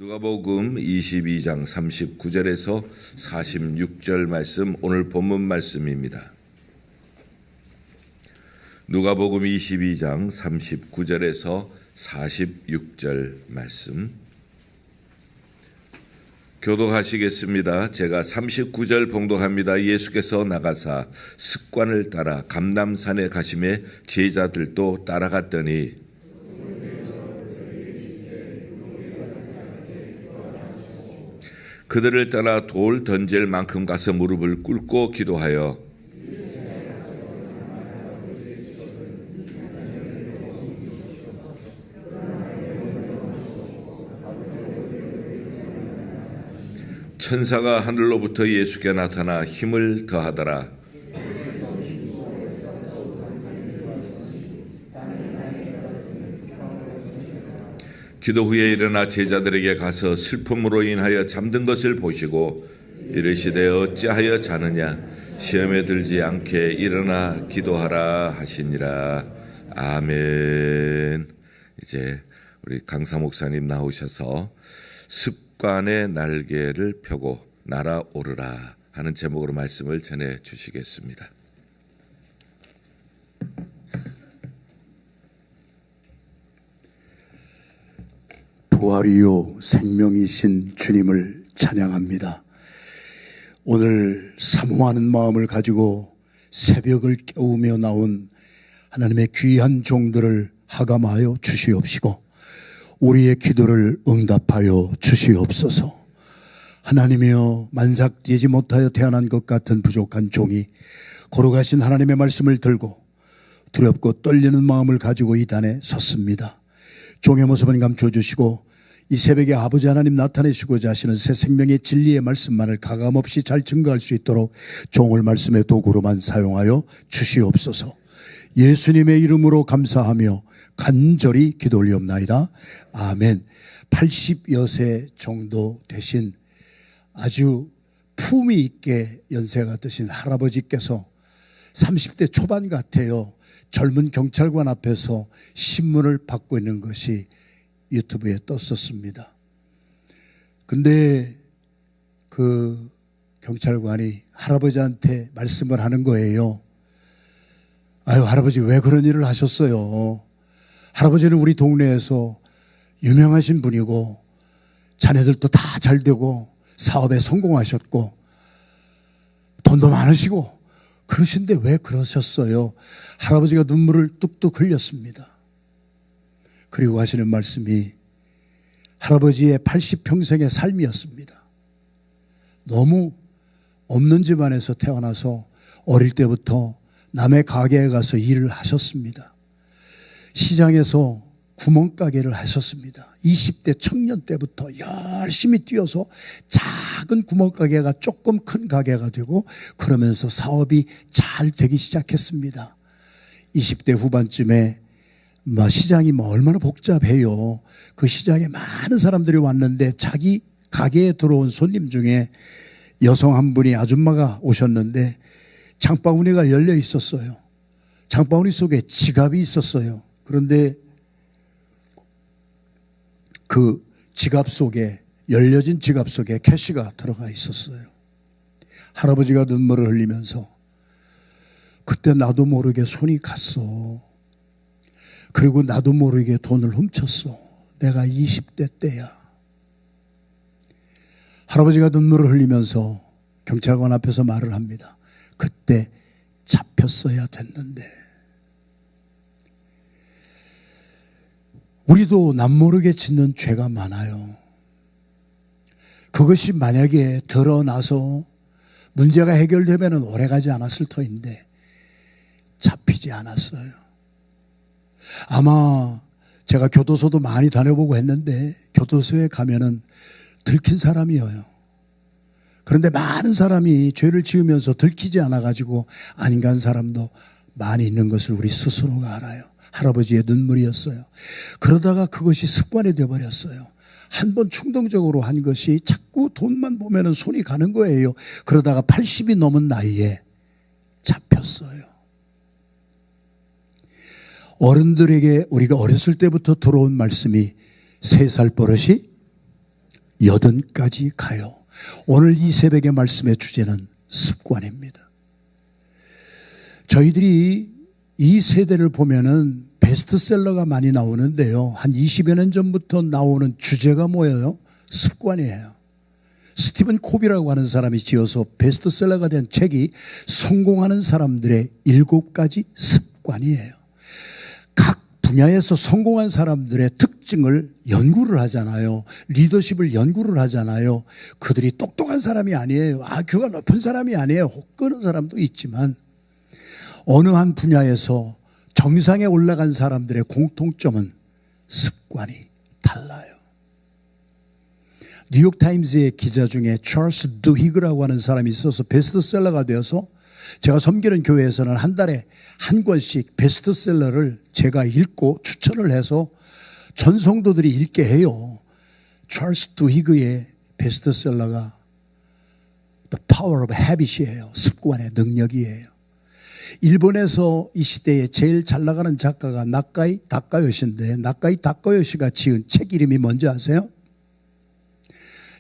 누가복음 22장 39절에서 46절 말씀, 오늘 본문 말씀입니다. 누가복음 22장 39절에서 46절 말씀 교독하시겠습니다. 제가 39절 봉독합니다. 예수께서 나가사 습관을 따라 감람산에 가심에 제자들도 따라갔더니 그들을 따라 돌 던질 만큼 가서 무릎을 꿇고 기도하여 천사가 하늘로부터 예수께 나타나 힘을 더하더라. 기도 후에 일어나 제자들에게 가서 슬픔으로 인하여 잠든 것을 보시고 이르시되 어찌하여 자느냐, 시험에 들지 않게 일어나 기도하라 하시니라. 아멘. 이제 우리 강사 목사님 나오셔서 습관의 날개를 펴고 날아오르라 하는 제목으로 말씀을 전해 주시겠습니다. 부활이요 생명이신 주님을 찬양합니다. 오늘 사모하는 마음을 가지고 새벽을 깨우며 나온 하나님의 귀한 종들을 하감하여 주시옵시고 우리의 기도를 응답하여 주시옵소서. 하나님이여, 만삭되지 못하여 태어난 것 같은 부족한 종이 거룩하신 하나님의 말씀을 들고 두렵고 떨리는 마음을 가지고 이 단에 섰습니다. 종의 모습은 감춰주시고 이 새벽에 아버지 하나님 나타내시고자 하시는 새 생명의 진리의 말씀만을 가감없이 잘 증거할 수 있도록 종을 말씀의 도구로만 사용하여 주시옵소서. 예수님의 이름으로 감사하며 간절히 기도 올리옵나이다. 아멘. 80여세 정도 되신 아주 품위 있게 연세가 드신 할아버지께서 30대 초반 같아요. 젊은 경찰관 앞에서 신문을 받고 있는 것이 유튜브에 떴었습니다. 근데 그 경찰관이 할아버지한테 말씀을 하는 거예요. 아유, 할아버지 왜 그런 일을 하셨어요? 할아버지는 우리 동네에서 유명하신 분이고 자네들도 다 잘 되고 사업에 성공하셨고 돈도 많으시고 그러신데 왜 그러셨어요? 할아버지가 눈물을 뚝뚝 흘렸습니다. 그리고 하시는 말씀이 할아버지의 80평생의 삶이었습니다. 너무 없는 집안에서 태어나서 어릴 때부터 남의 가게에 가서 일을 하셨습니다. 시장에서 구멍가게를 하셨습니다. 20대 청년 때부터 열심히 뛰어서 작은 구멍가게가 조금 큰 가게가 되고 그러면서 사업이 잘 되기 시작했습니다. 20대 후반쯤에 시장이 얼마나 복잡해요. 그 시장에 많은 사람들이 왔는데 자기 가게에 들어온 손님 중에 여성 한 분이 아줌마가 오셨는데 장바구니가 열려 있었어요. 장바구니 속에 지갑이 있었어요. 그런데 그 지갑 속에, 열려진 지갑 속에 캐시가 들어가 있었어요. 할아버지가 눈물을 흘리면서 그때 나도 모르게 손이 갔어. 그리고 나도 모르게 돈을 훔쳤어. 내가 20대 때야. 할아버지가 눈물을 흘리면서 경찰관 앞에서 말을 합니다. 그때 잡혔어야 됐는데. 우리도 남모르게 짓는 죄가 많아요. 그것이 만약에 드러나서 문제가 해결되면 오래가지 않았을 터인데 잡히지 않았어요. 아마 제가 교도소도 많이 다녀보고 했는데 교도소에 가면은 들킨 사람이에요. 그런데 많은 사람이 죄를 지으면서 들키지 않아가지고 안 간 사람도 많이 있는 것을 우리 스스로가 알아요. 할아버지의 눈물이었어요. 그러다가 그것이 습관이 되어버렸어요. 한 번 충동적으로 한 것이 자꾸 돈만 보면 손이 가는 거예요. 그러다가 80이 넘은 나이에 잡혔어요. 어른들에게 우리가 어렸을 때부터 들어온 말씀이 3살 버릇이 여든까지 가요. 오늘 이 새벽의 말씀의 주제는 습관입니다. 저희들이 이 세대를 보면은 베스트셀러가 많이 나오는데요. 한 20여 년 전부터 나오는 주제가 뭐예요? 습관이에요. 스티븐 코비라고 하는 사람이 지어서 베스트셀러가 된 책이 성공하는 사람들의 7가지 습관이에요. 각 분야에서 성공한 사람들의 특징을 연구를 하잖아요. 리더십을 연구를 하잖아요. 그들이 똑똑한 사람이 아니에요. IQ가 높은 사람이 아니에요. 혹 끄는 사람도 있지만 어느 한 분야에서 정상에 올라간 사람들의 공통점은 습관이 달라요. 뉴욕타임즈의 기자 중에 찰스 두히그라고 하는 사람이 있어서 베스트셀러가 되어서 제가 섬기는 교회에서는 한 달에 한 권씩 베스트셀러를 제가 읽고 추천을 해서 전 성도들이 읽게 해요. 찰스 두히그의 베스트셀러가 The Power of Habit이에요. 습관의 능력이에요. 일본에서 이 시대에 제일 잘 나가는 작가가 나카이 다카요시인데 나카이 다카요시가 지은 책 이름이 뭔지 아세요?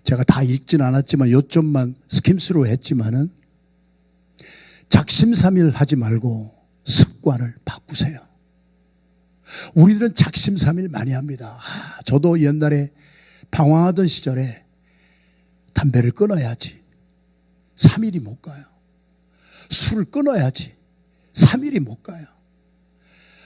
제가 다 읽진 않았지만 요점만 스킴스로 했지만은 작심삼일 하지 말고 습관을 바꾸세요. 우리들은 작심삼일 많이 합니다. 저도 옛날에 방황하던 시절에 담배를 끊어야지 3일이 못 가요. 술을 끊어야지 3일이 못 가요.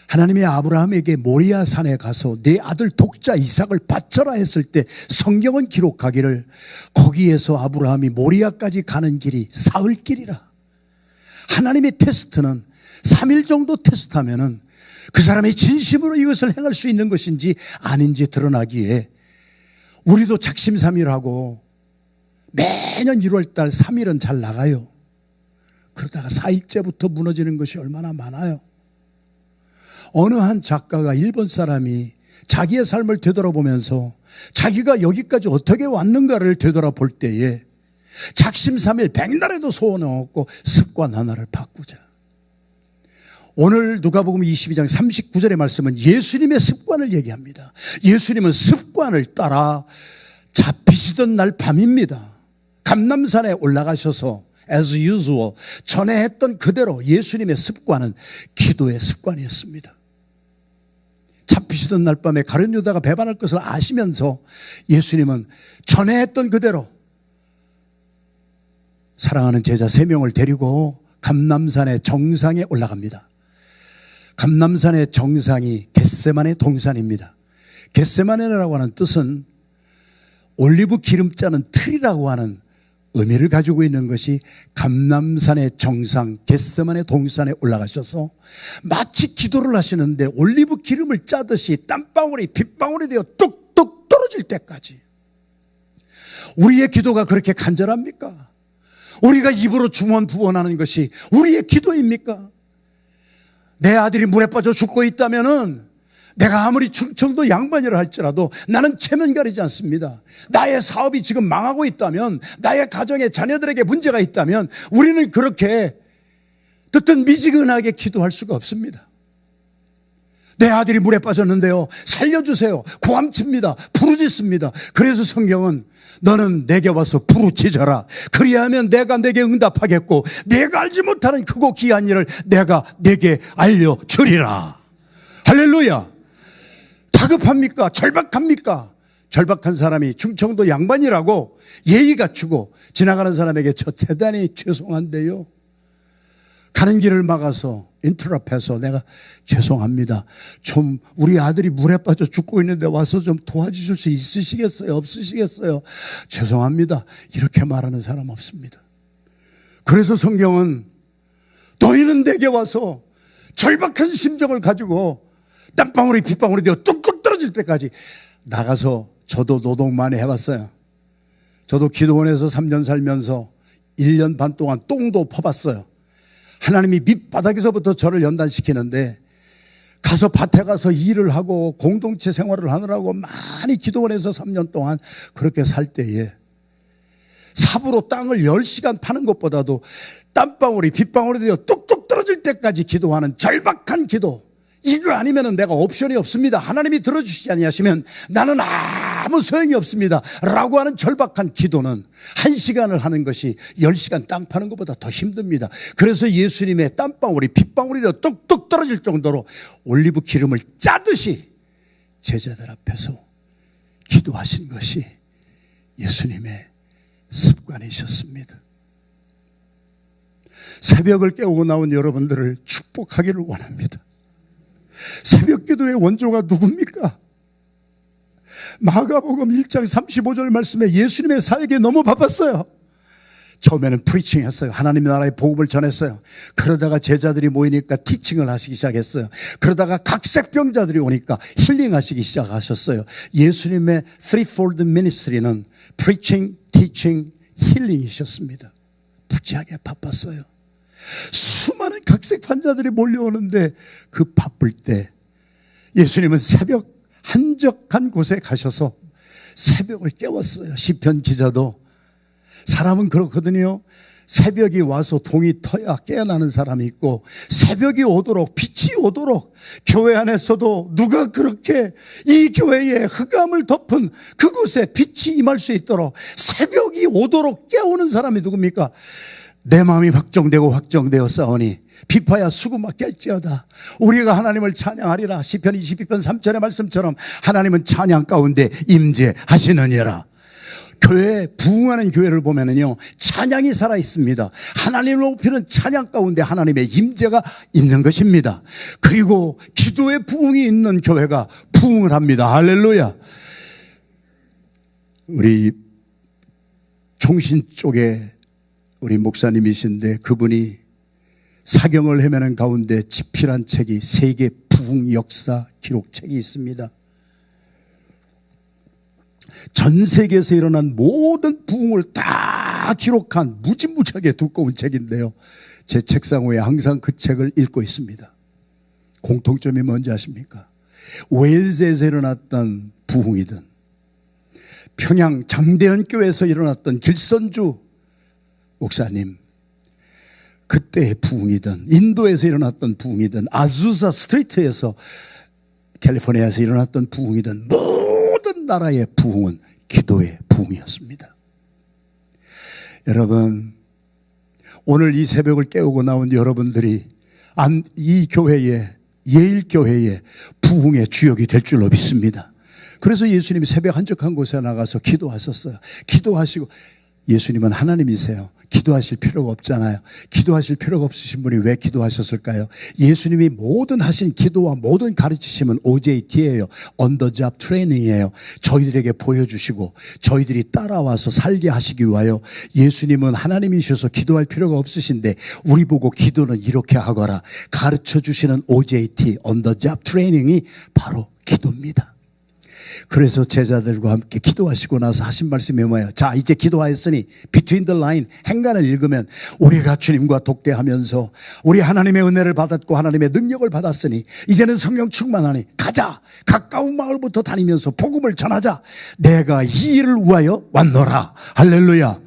하나님이 아브라함에게 모리아 산에 가서 내 아들 독자 이삭을 바쳐라 했을 때 성경은 기록하기를 거기에서 아브라함이 모리아까지 가는 길이 사흘길이라. 하나님의 테스트는 3일 정도 테스트하면은 그 사람이 진심으로 이것을 행할 수 있는 것인지 아닌지 드러나기에 우리도 작심삼일하고 매년 1월달 3일은 잘 나가요. 그러다가 4일째부터 무너지는 것이 얼마나 많아요. 어느 한 작가가 일본 사람이 자기의 삶을 되돌아보면서 자기가 여기까지 어떻게 왔는가를 되돌아볼 때에 작심삼일 백날에도 소원은 없고 습관 하나를 바꾸자. 오늘 누가복음 22장 39절의 말씀은 예수님의 습관을 얘기합니다. 예수님은 습관을 따라 잡히시던 날 밤입니다. 감람산에 올라가셔서 as usual 전에 했던 그대로 예수님의 습관은 기도의 습관이었습니다. 잡히시던 날 밤에 가룟 유다가 배반할 것을 아시면서 예수님은 전에 했던 그대로 사랑하는 제자 3명을 데리고 감람산의 정상에 올라갑니다. 감람산의 정상이 겟세마네 동산입니다. 겟세마네라고 하는 뜻은 올리브 기름 짜는 틀이라고 하는 의미를 가지고 있는 것이 감람산의 정상 겟세마네 동산에 올라가셔서 마치 기도를 하시는데 올리브 기름을 짜듯이 땀방울이 빗방울이 되어 뚝뚝 떨어질 때까지. 우리의 기도가 그렇게 간절합니까? 우리가 입으로 중원부원하는 것이 우리의 기도입니까? 내 아들이 물에 빠져 죽고 있다면은 내가 아무리 충청도 양반이라 할지라도 나는 체면 가리지 않습니다. 나의 사업이 지금 망하고 있다면, 나의 가정에 자녀들에게 문제가 있다면 우리는 그렇게 듣든 미지근하게 기도할 수가 없습니다. 내 아들이 물에 빠졌는데요, 살려주세요. 고함칩니다. 부르짖습니다. 그래서 성경은 너는 내게 와서 부르짖어라. 그리하면 내가 내게 응답하겠고 내가 알지 못하는 크고 귀한 일을 내가 내게 알려주리라. 할렐루야. 다급합니까? 절박합니까? 절박한 사람이 충청도 양반이라고 예의 갖추고 지나가는 사람에게 저 대단히 죄송한데요, 가는 길을 막아서 인터럽해서 내가 죄송합니다, 좀 우리 아들이 물에 빠져 죽고 있는데 와서 좀 도와주실 수 있으시겠어요? 없으시겠어요? 죄송합니다, 이렇게 말하는 사람 없습니다. 그래서 성경은 너희는 내게 와서 절박한 심정을 가지고 땀방울이 빗방울이 되어 뚝뚝 떨어질 때까지 나가서, 저도 노동 많이 해봤어요. 저도 기도원에서 3년 살면서 1년 반 동안 똥도 퍼봤어요. 하나님이 밑바닥에서부터 저를 연단시키는데 가서 밭에 가서 일을 하고 공동체 생활을 하느라고 많이 기도원에서 3년 동안 그렇게 살 때에 삽으로 땅을 10시간 파는 것보다도 땀방울이 빗방울이 되어 뚝뚝 떨어질 때까지 기도하는 절박한 기도, 이거 아니면 내가 옵션이 없습니다. 하나님이 들어주시지 아니하시면 나는 아무 소용이 없습니다 라고 하는 절박한 기도는 1시간을 하는 것이 10시간 땅 파는 것보다 더 힘듭니다. 그래서 예수님의 땀방울이 핏방울이 뚝뚝 떨어질 정도로 올리브 기름을 짜듯이 제자들 앞에서 기도하신 것이 예수님의 습관이셨습니다. 새벽을 깨우고 나온 여러분들을 축복하기를 원합니다. 새벽 기도의 원조가 누굽니까? 마가복음 1장 35절 말씀에 예수님의 사역이 너무 바빴어요. 처음에는 프리칭 했어요. 하나님 나라의 복음을 전했어요. 그러다가 제자들이 모이니까 티칭을 하시기 시작했어요. 그러다가 각색병자들이 오니까 힐링하시기 시작하셨어요. 예수님의 threefold ministry는 preaching, teaching, healing이셨습니다. 무지하게 바빴어요. 수많은 각색 환자들이 몰려오는데 그 바쁠 때 예수님은 새벽 한적한 곳에 가셔서 새벽을 깨웠어요. 시편 기자도 사람은 그렇거든요. 새벽이 와서 동이 터야 깨어나는 사람이 있고 새벽이 오도록 빛이 오도록 교회 안에서도 누가 그렇게 이 교회에 흑암을 덮은 그곳에 빛이 임할 수 있도록 새벽이 오도록 깨우는 사람이 누굽니까? 내 마음이 확정되어 싸우니 비파야 수구마 깰지어다. 우리가 하나님을 찬양하리라. 시편 22편 3절의 말씀처럼 하나님은 찬양 가운데 임재하시느니라. 교회, 부흥하는 교회를 보면은요, 찬양이 살아 있습니다. 하나님을 높이는 찬양 가운데 하나님의 임재가 있는 것입니다. 그리고 기도의 부흥이 있는 교회가 부흥을 합니다. 할렐루야. 우리 총신 쪽에 우리 목사님이신데 그분이 사경을 헤매는 가운데 집필한 책이 세계 부흥 역사 기록책이 있습니다. 전 세계에서 일어난 모든 부흥을 다 기록한 무지무지하게 두꺼운 책인데요. 제 책상 위에 항상 그 책을 읽고 있습니다. 공통점이 뭔지 아십니까? 웨일즈에서 일어났던 부흥이든 평양 장대현 교회에서 일어났던 길선주 목사님 그때의 부흥이든 인도에서 일어났던 부흥이든 아주사 스트리트에서 캘리포니아에서 일어났던 부흥이든 모든 나라의 부흥은 기도의 부흥이었습니다. 여러분, 오늘 이 새벽을 깨우고 나온 여러분들이 이 교회에 예일교회의 부흥의 주역이 될 줄로 믿습니다. 그래서 예수님이 새벽 한적한 곳에 나가서 기도하셨어요. 기도하시고 예수님은 하나님이세요. 기도하실 필요가 없잖아요. 기도하실 필요가 없으신 분이 왜 기도하셨을까요? 예수님이 모든 하신 기도와 모든 가르치심은 OJT예요. On the job training이에요. 저희들에게 보여주시고 저희들이 따라와서 살게 하시기 위하여 예수님은 하나님이셔서 기도할 필요가 없으신데 우리 보고 기도는 이렇게 하거라 가르쳐 주시는 OJT, On the job training이 바로 기도입니다. 그래서 제자들과 함께 기도하시고 나서 하신 말씀이 뭐예요? 자, 이제 기도하였으니 Between the line 행간을 읽으면 우리가 주님과 독대하면서 우리 하나님의 은혜를 받았고 하나님의 능력을 받았으니 이제는 성령 충만하니 가자. 가까운 마을부터 다니면서 복음을 전하자. 내가 이 일을 위하여 왔노라. 할렐루야.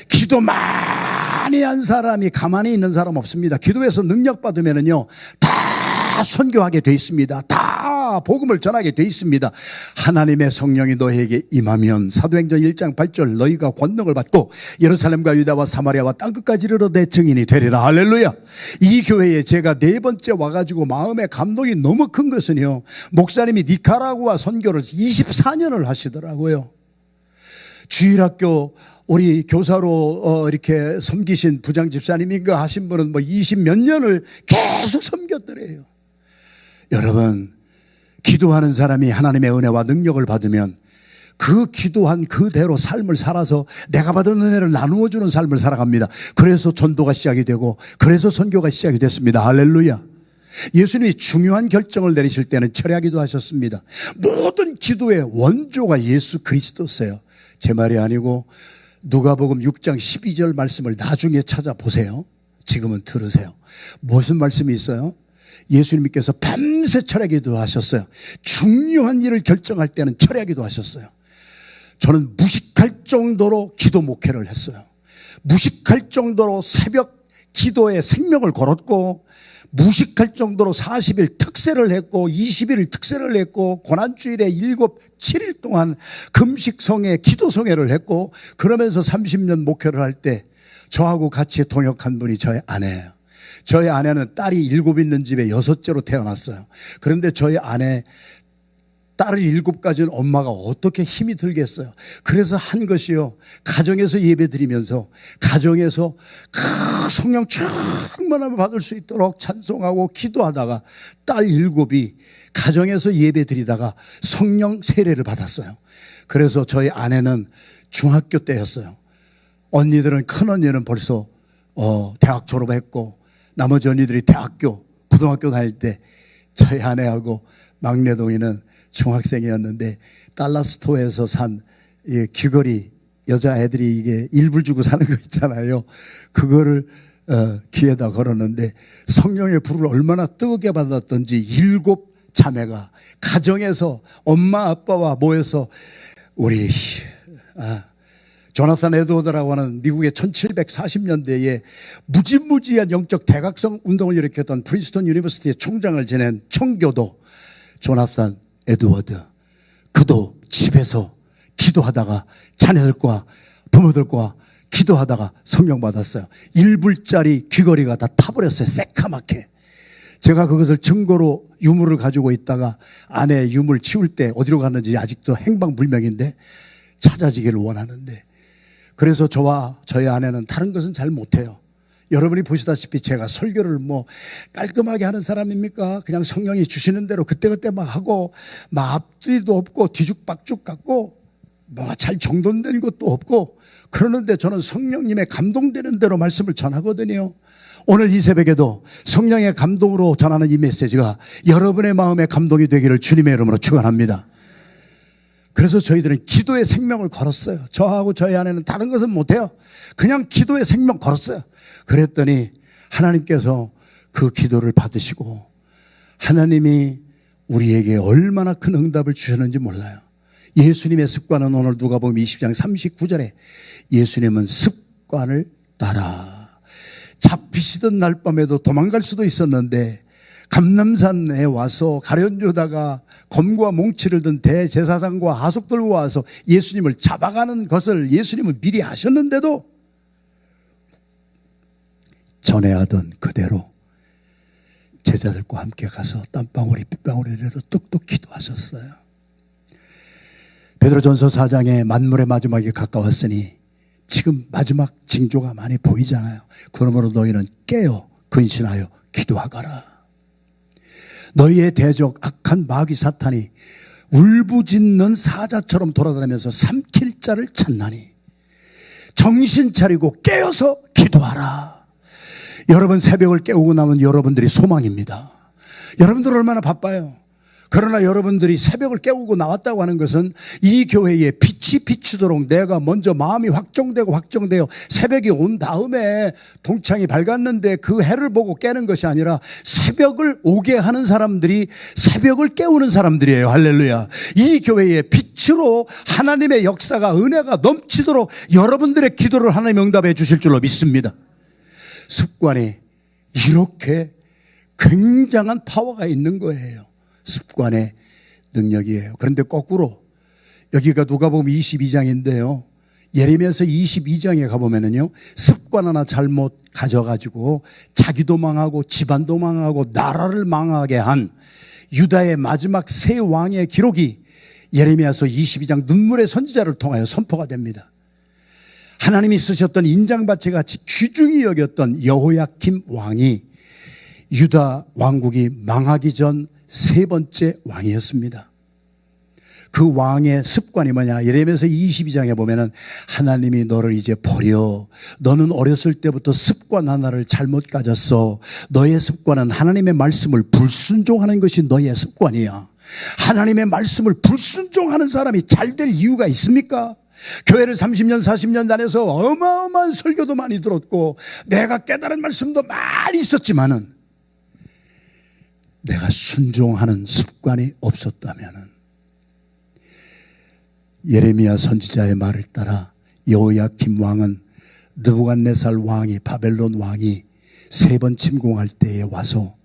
기도 많이 한 사람이 가만히 있는 사람 없습니다. 기도해서 능력 받으면은요 다 선교하게 돼 있습니다. 다 복음을 전하게 돼 있습니다. 하나님의 성령이 너희에게 임하면 사도행전 1장 8절 너희가 권능을 받고 예루살렘과 유다와 사마리아와 땅끝까지 이르러 내 증인이 되리라. 할렐루야. 이 교회에 제가 4번째 와가지고 마음의 감동이 너무 큰 것은요 목사님이 니카라구아 선교를 24년을 하시더라고요. 주일학교 우리 교사로 이렇게 섬기신 부장 집사님인가 하신 분은 뭐 20몇 년을 계속 섬겼더래요. 여러분, 기도하는 사람이 하나님의 은혜와 능력을 받으면 그 기도한 그대로 삶을 살아서 내가 받은 은혜를 나누어 주는 삶을 살아갑니다. 그래서 전도가 시작이 되고 그래서 선교가 시작이 됐습니다. 할렐루야. 예수님이 중요한 결정을 내리실 때는 철야기도 하셨습니다. 모든 기도의 원조가 예수 그리스도세요. 제 말이 아니고 누가복음 6장 12절 말씀을 나중에 찾아보세요. 지금은 들으세요. 무슨 말씀이 있어요? 예수님께서 밤새 철야기도 하셨어요. 중요한 일을 결정할 때는 철야기도 하셨어요. 저는 무식할 정도로 기도 목회를 했어요. 무식할 정도로 새벽 기도에 생명을 걸었고 무식할 정도로 40일 특세를 했고 20일 특세를 했고 고난주일에 7일 동안 금식성회 기도성회를 했고 그러면서 30년 목회를 할 때 저하고 같이 동역한 분이 저희 아내예요. 저희 아내는 딸이 7 있는 집에 6째로 태어났어요. 그런데 저희 아내 딸을 7 가진 엄마가 어떻게 힘이 들겠어요. 그래서 한 것이요, 가정에서 예배 드리면서 가정에서 성령 충만함을 받을 수 있도록 찬송하고 기도하다가 딸 7이 가정에서 예배 드리다가 성령 세례를 받았어요. 그래서 저희 아내는 중학교 때였어요. 언니들은, 큰 언니는 벌써 대학 졸업했고 나머지 언니들이 대학교, 고등학교 다닐 때 저희 아내하고 막내 동이는 중학생이었는데 달라스토어에서 산 귀걸이, 여자애들이 이게 일불 주고 사는 거 있잖아요. 그거를 귀에다 걸었는데 성령의 불을 얼마나 뜨겁게 받았던지 7 자매가 가정에서 엄마 아빠와 모여서 우리 조나산 에드워드라고 하는 미국의 1740년대에 무지무지한 영적 대각성 운동을 일으켰던 프린스턴 유니버시티의 총장을 지낸 청교도 조나산 에드워드, 그도 집에서 기도하다가 자녀들과 부모들과 기도하다가 성령 받았어요. 1불짜리 귀걸이가 다 타버렸어요. 새카맣게. 제가 그것을 증거로 유물을 가지고 있다가 아내 유물 치울 때 어디로 갔는지 아직도 행방불명인데 찾아지기를 원하는데, 그래서 저와 저희 아내는 다른 것은 잘 못해요. 여러분이 보시다시피 제가 설교를 깔끔하게 하는 사람입니까? 그냥 성령이 주시는 대로 그때그때 막 하고 앞뒤도 없고 뒤죽박죽 같고 잘 정돈된 것도 없고 그러는데 저는 성령님의 감동되는 대로 말씀을 전하거든요. 오늘 이 새벽에도 성령의 감동으로 전하는 이 메시지가 여러분의 마음에 감동이 되기를 주님의 이름으로 축원합니다. 그래서 저희들은 기도의 생명을 걸었어요. 저하고 저희 아내는 다른 것은 못해요. 그냥 기도의 생명 걸었어요. 그랬더니 하나님께서 그 기도를 받으시고 하나님이 우리에게 얼마나 큰 응답을 주셨는지 몰라요. 예수님의 습관은 오늘 누가복음 20장 39절에 예수님은 습관을 따라 잡히시던 날 밤에도 도망갈 수도 있었는데 감람산에 와서 가룟유다가 검과 몽치를 든 대제사장과 하속들과 와서 예수님을 잡아가는 것을 예수님은 미리 하셨는데도 전에 하던 그대로 제자들과 함께 가서 땀방울이 빗방울이라도 뚝뚝 기도하셨어요. 베드로전서 4장에 만물의 마지막이 가까웠으니 지금 마지막 징조가 많이 보이잖아요. 그러므로 너희는 깨어 근신하여 기도하거라. 너희의 대적 악한 마귀 사탄이 울부짖는 사자처럼 돌아다니면서 삼킬 자를 찾나니 정신 차리고 깨어서 기도하라. 여러분 새벽을 깨우고 나면 여러분들이 소망입니다. 여러분들 얼마나 바빠요. 그러나 여러분들이 새벽을 깨우고 나왔다고 하는 것은 이 교회에 빛이 비추도록 내가 먼저 마음이 확정되고 새벽이 온 다음에 동창이 밝았는데 그 해를 보고 깨는 것이 아니라 새벽을 오게 하는 사람들이 새벽을 깨우는 사람들이에요. 할렐루야. 이 교회에 빛으로 하나님의 역사가, 은혜가 넘치도록 여러분들의 기도를 하나님 응답해 주실 줄로 믿습니다. 습관이 이렇게 굉장한 파워가 있는 거예요. 습관의 능력이에요. 그런데 거꾸로 여기가 누가복음 22장인데요. 예레미야서 22장에 가보면은요, 습관 하나 잘못 가져가지고 자기도 망하고 집안도 망하고 나라를 망하게 한 유다의 마지막 세 왕의 기록이 예레미야서 22장 눈물의 선지자를 통하여 선포가 됩니다. 하나님이 쓰셨던 인장받치 같이 귀중히 여겼던 여호야킴 왕이 유다 왕국이 망하기 전 3번째 왕이었습니다. 그 왕의 습관이 뭐냐? 예레미야서 22장에 보면은 하나님이 너를 이제 버려. 너는 어렸을 때부터 습관 하나를 잘못 가졌어. 너의 습관은 하나님의 말씀을 불순종하는 것이 너의 습관이야. 하나님의 말씀을 불순종하는 사람이 잘 될 이유가 있습니까? 교회를 30년 40년 다녀서 어마어마한 설교도 많이 들었고 내가 깨달은 말씀도 많이 있었지만은 내가 순종하는 습관이 없었다면은, 예레미야 선지자의 말을 따라 여호야킴 왕은 느부갓네살 왕이, 바벨론 왕이 3번 침공할 때에 와서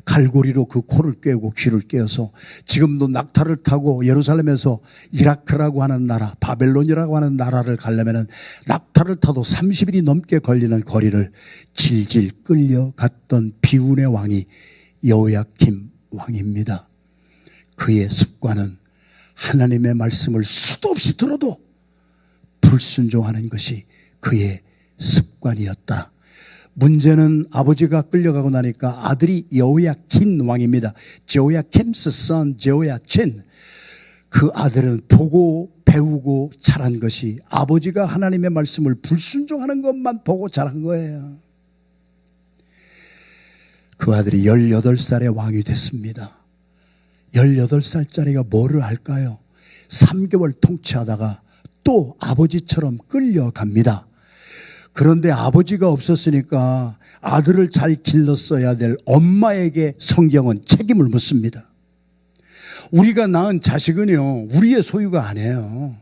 갈고리로 그 코를 꿰고 귀를 꿰어서 지금도 낙타를 타고 예루살렘에서 이라크라고 하는 나라, 바벨론이라고 하는 나라를 가려면 낙타를 타도 30일이 넘게 걸리는 거리를 질질 끌려갔던 비운의 왕이 여호야김 왕입니다. 그의 습관은 하나님의 말씀을 수도 없이 들어도 불순종하는 것이 그의 습관이었다. 문제는 아버지가 끌려가고 나니까 아들이 여호야킨 왕입니다. 제호야킴스 선 제호야친. 그 아들은 보고 배우고 자란 것이 아버지가 하나님의 말씀을 불순종하는 것만 보고 자란 거예요. 그 아들이 18살에 왕이 됐습니다. 18살짜리가 뭐를 할까요? 3개월 통치하다가 또 아버지처럼 끌려갑니다. 그런데 아버지가 없었으니까 아들을 잘 길렀어야 될 엄마에게 성경은 책임을 묻습니다. 우리가 낳은 자식은요, 우리의 소유가 아니에요.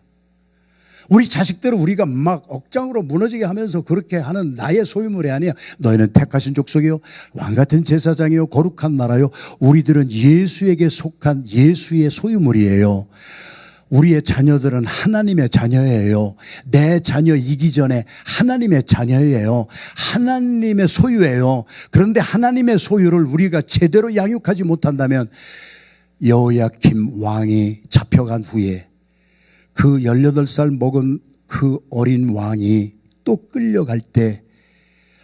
우리 자식대로 우리가 막 억장으로 무너지게 하면서 그렇게 하는 나의 소유물이 아니야. 너희는 택하신 족속이요, 왕같은 제사장이요, 거룩한 나라요. 우리들은 예수에게 속한 예수의 소유물이에요. 우리의 자녀들은 하나님의 자녀예요. 내 자녀이기 전에 하나님의 자녀예요. 하나님의 소유예요. 그런데 하나님의 소유를 우리가 제대로 양육하지 못한다면 여호야김 왕이 잡혀간 후에 그 18살 먹은 그 어린 왕이 또 끌려갈 때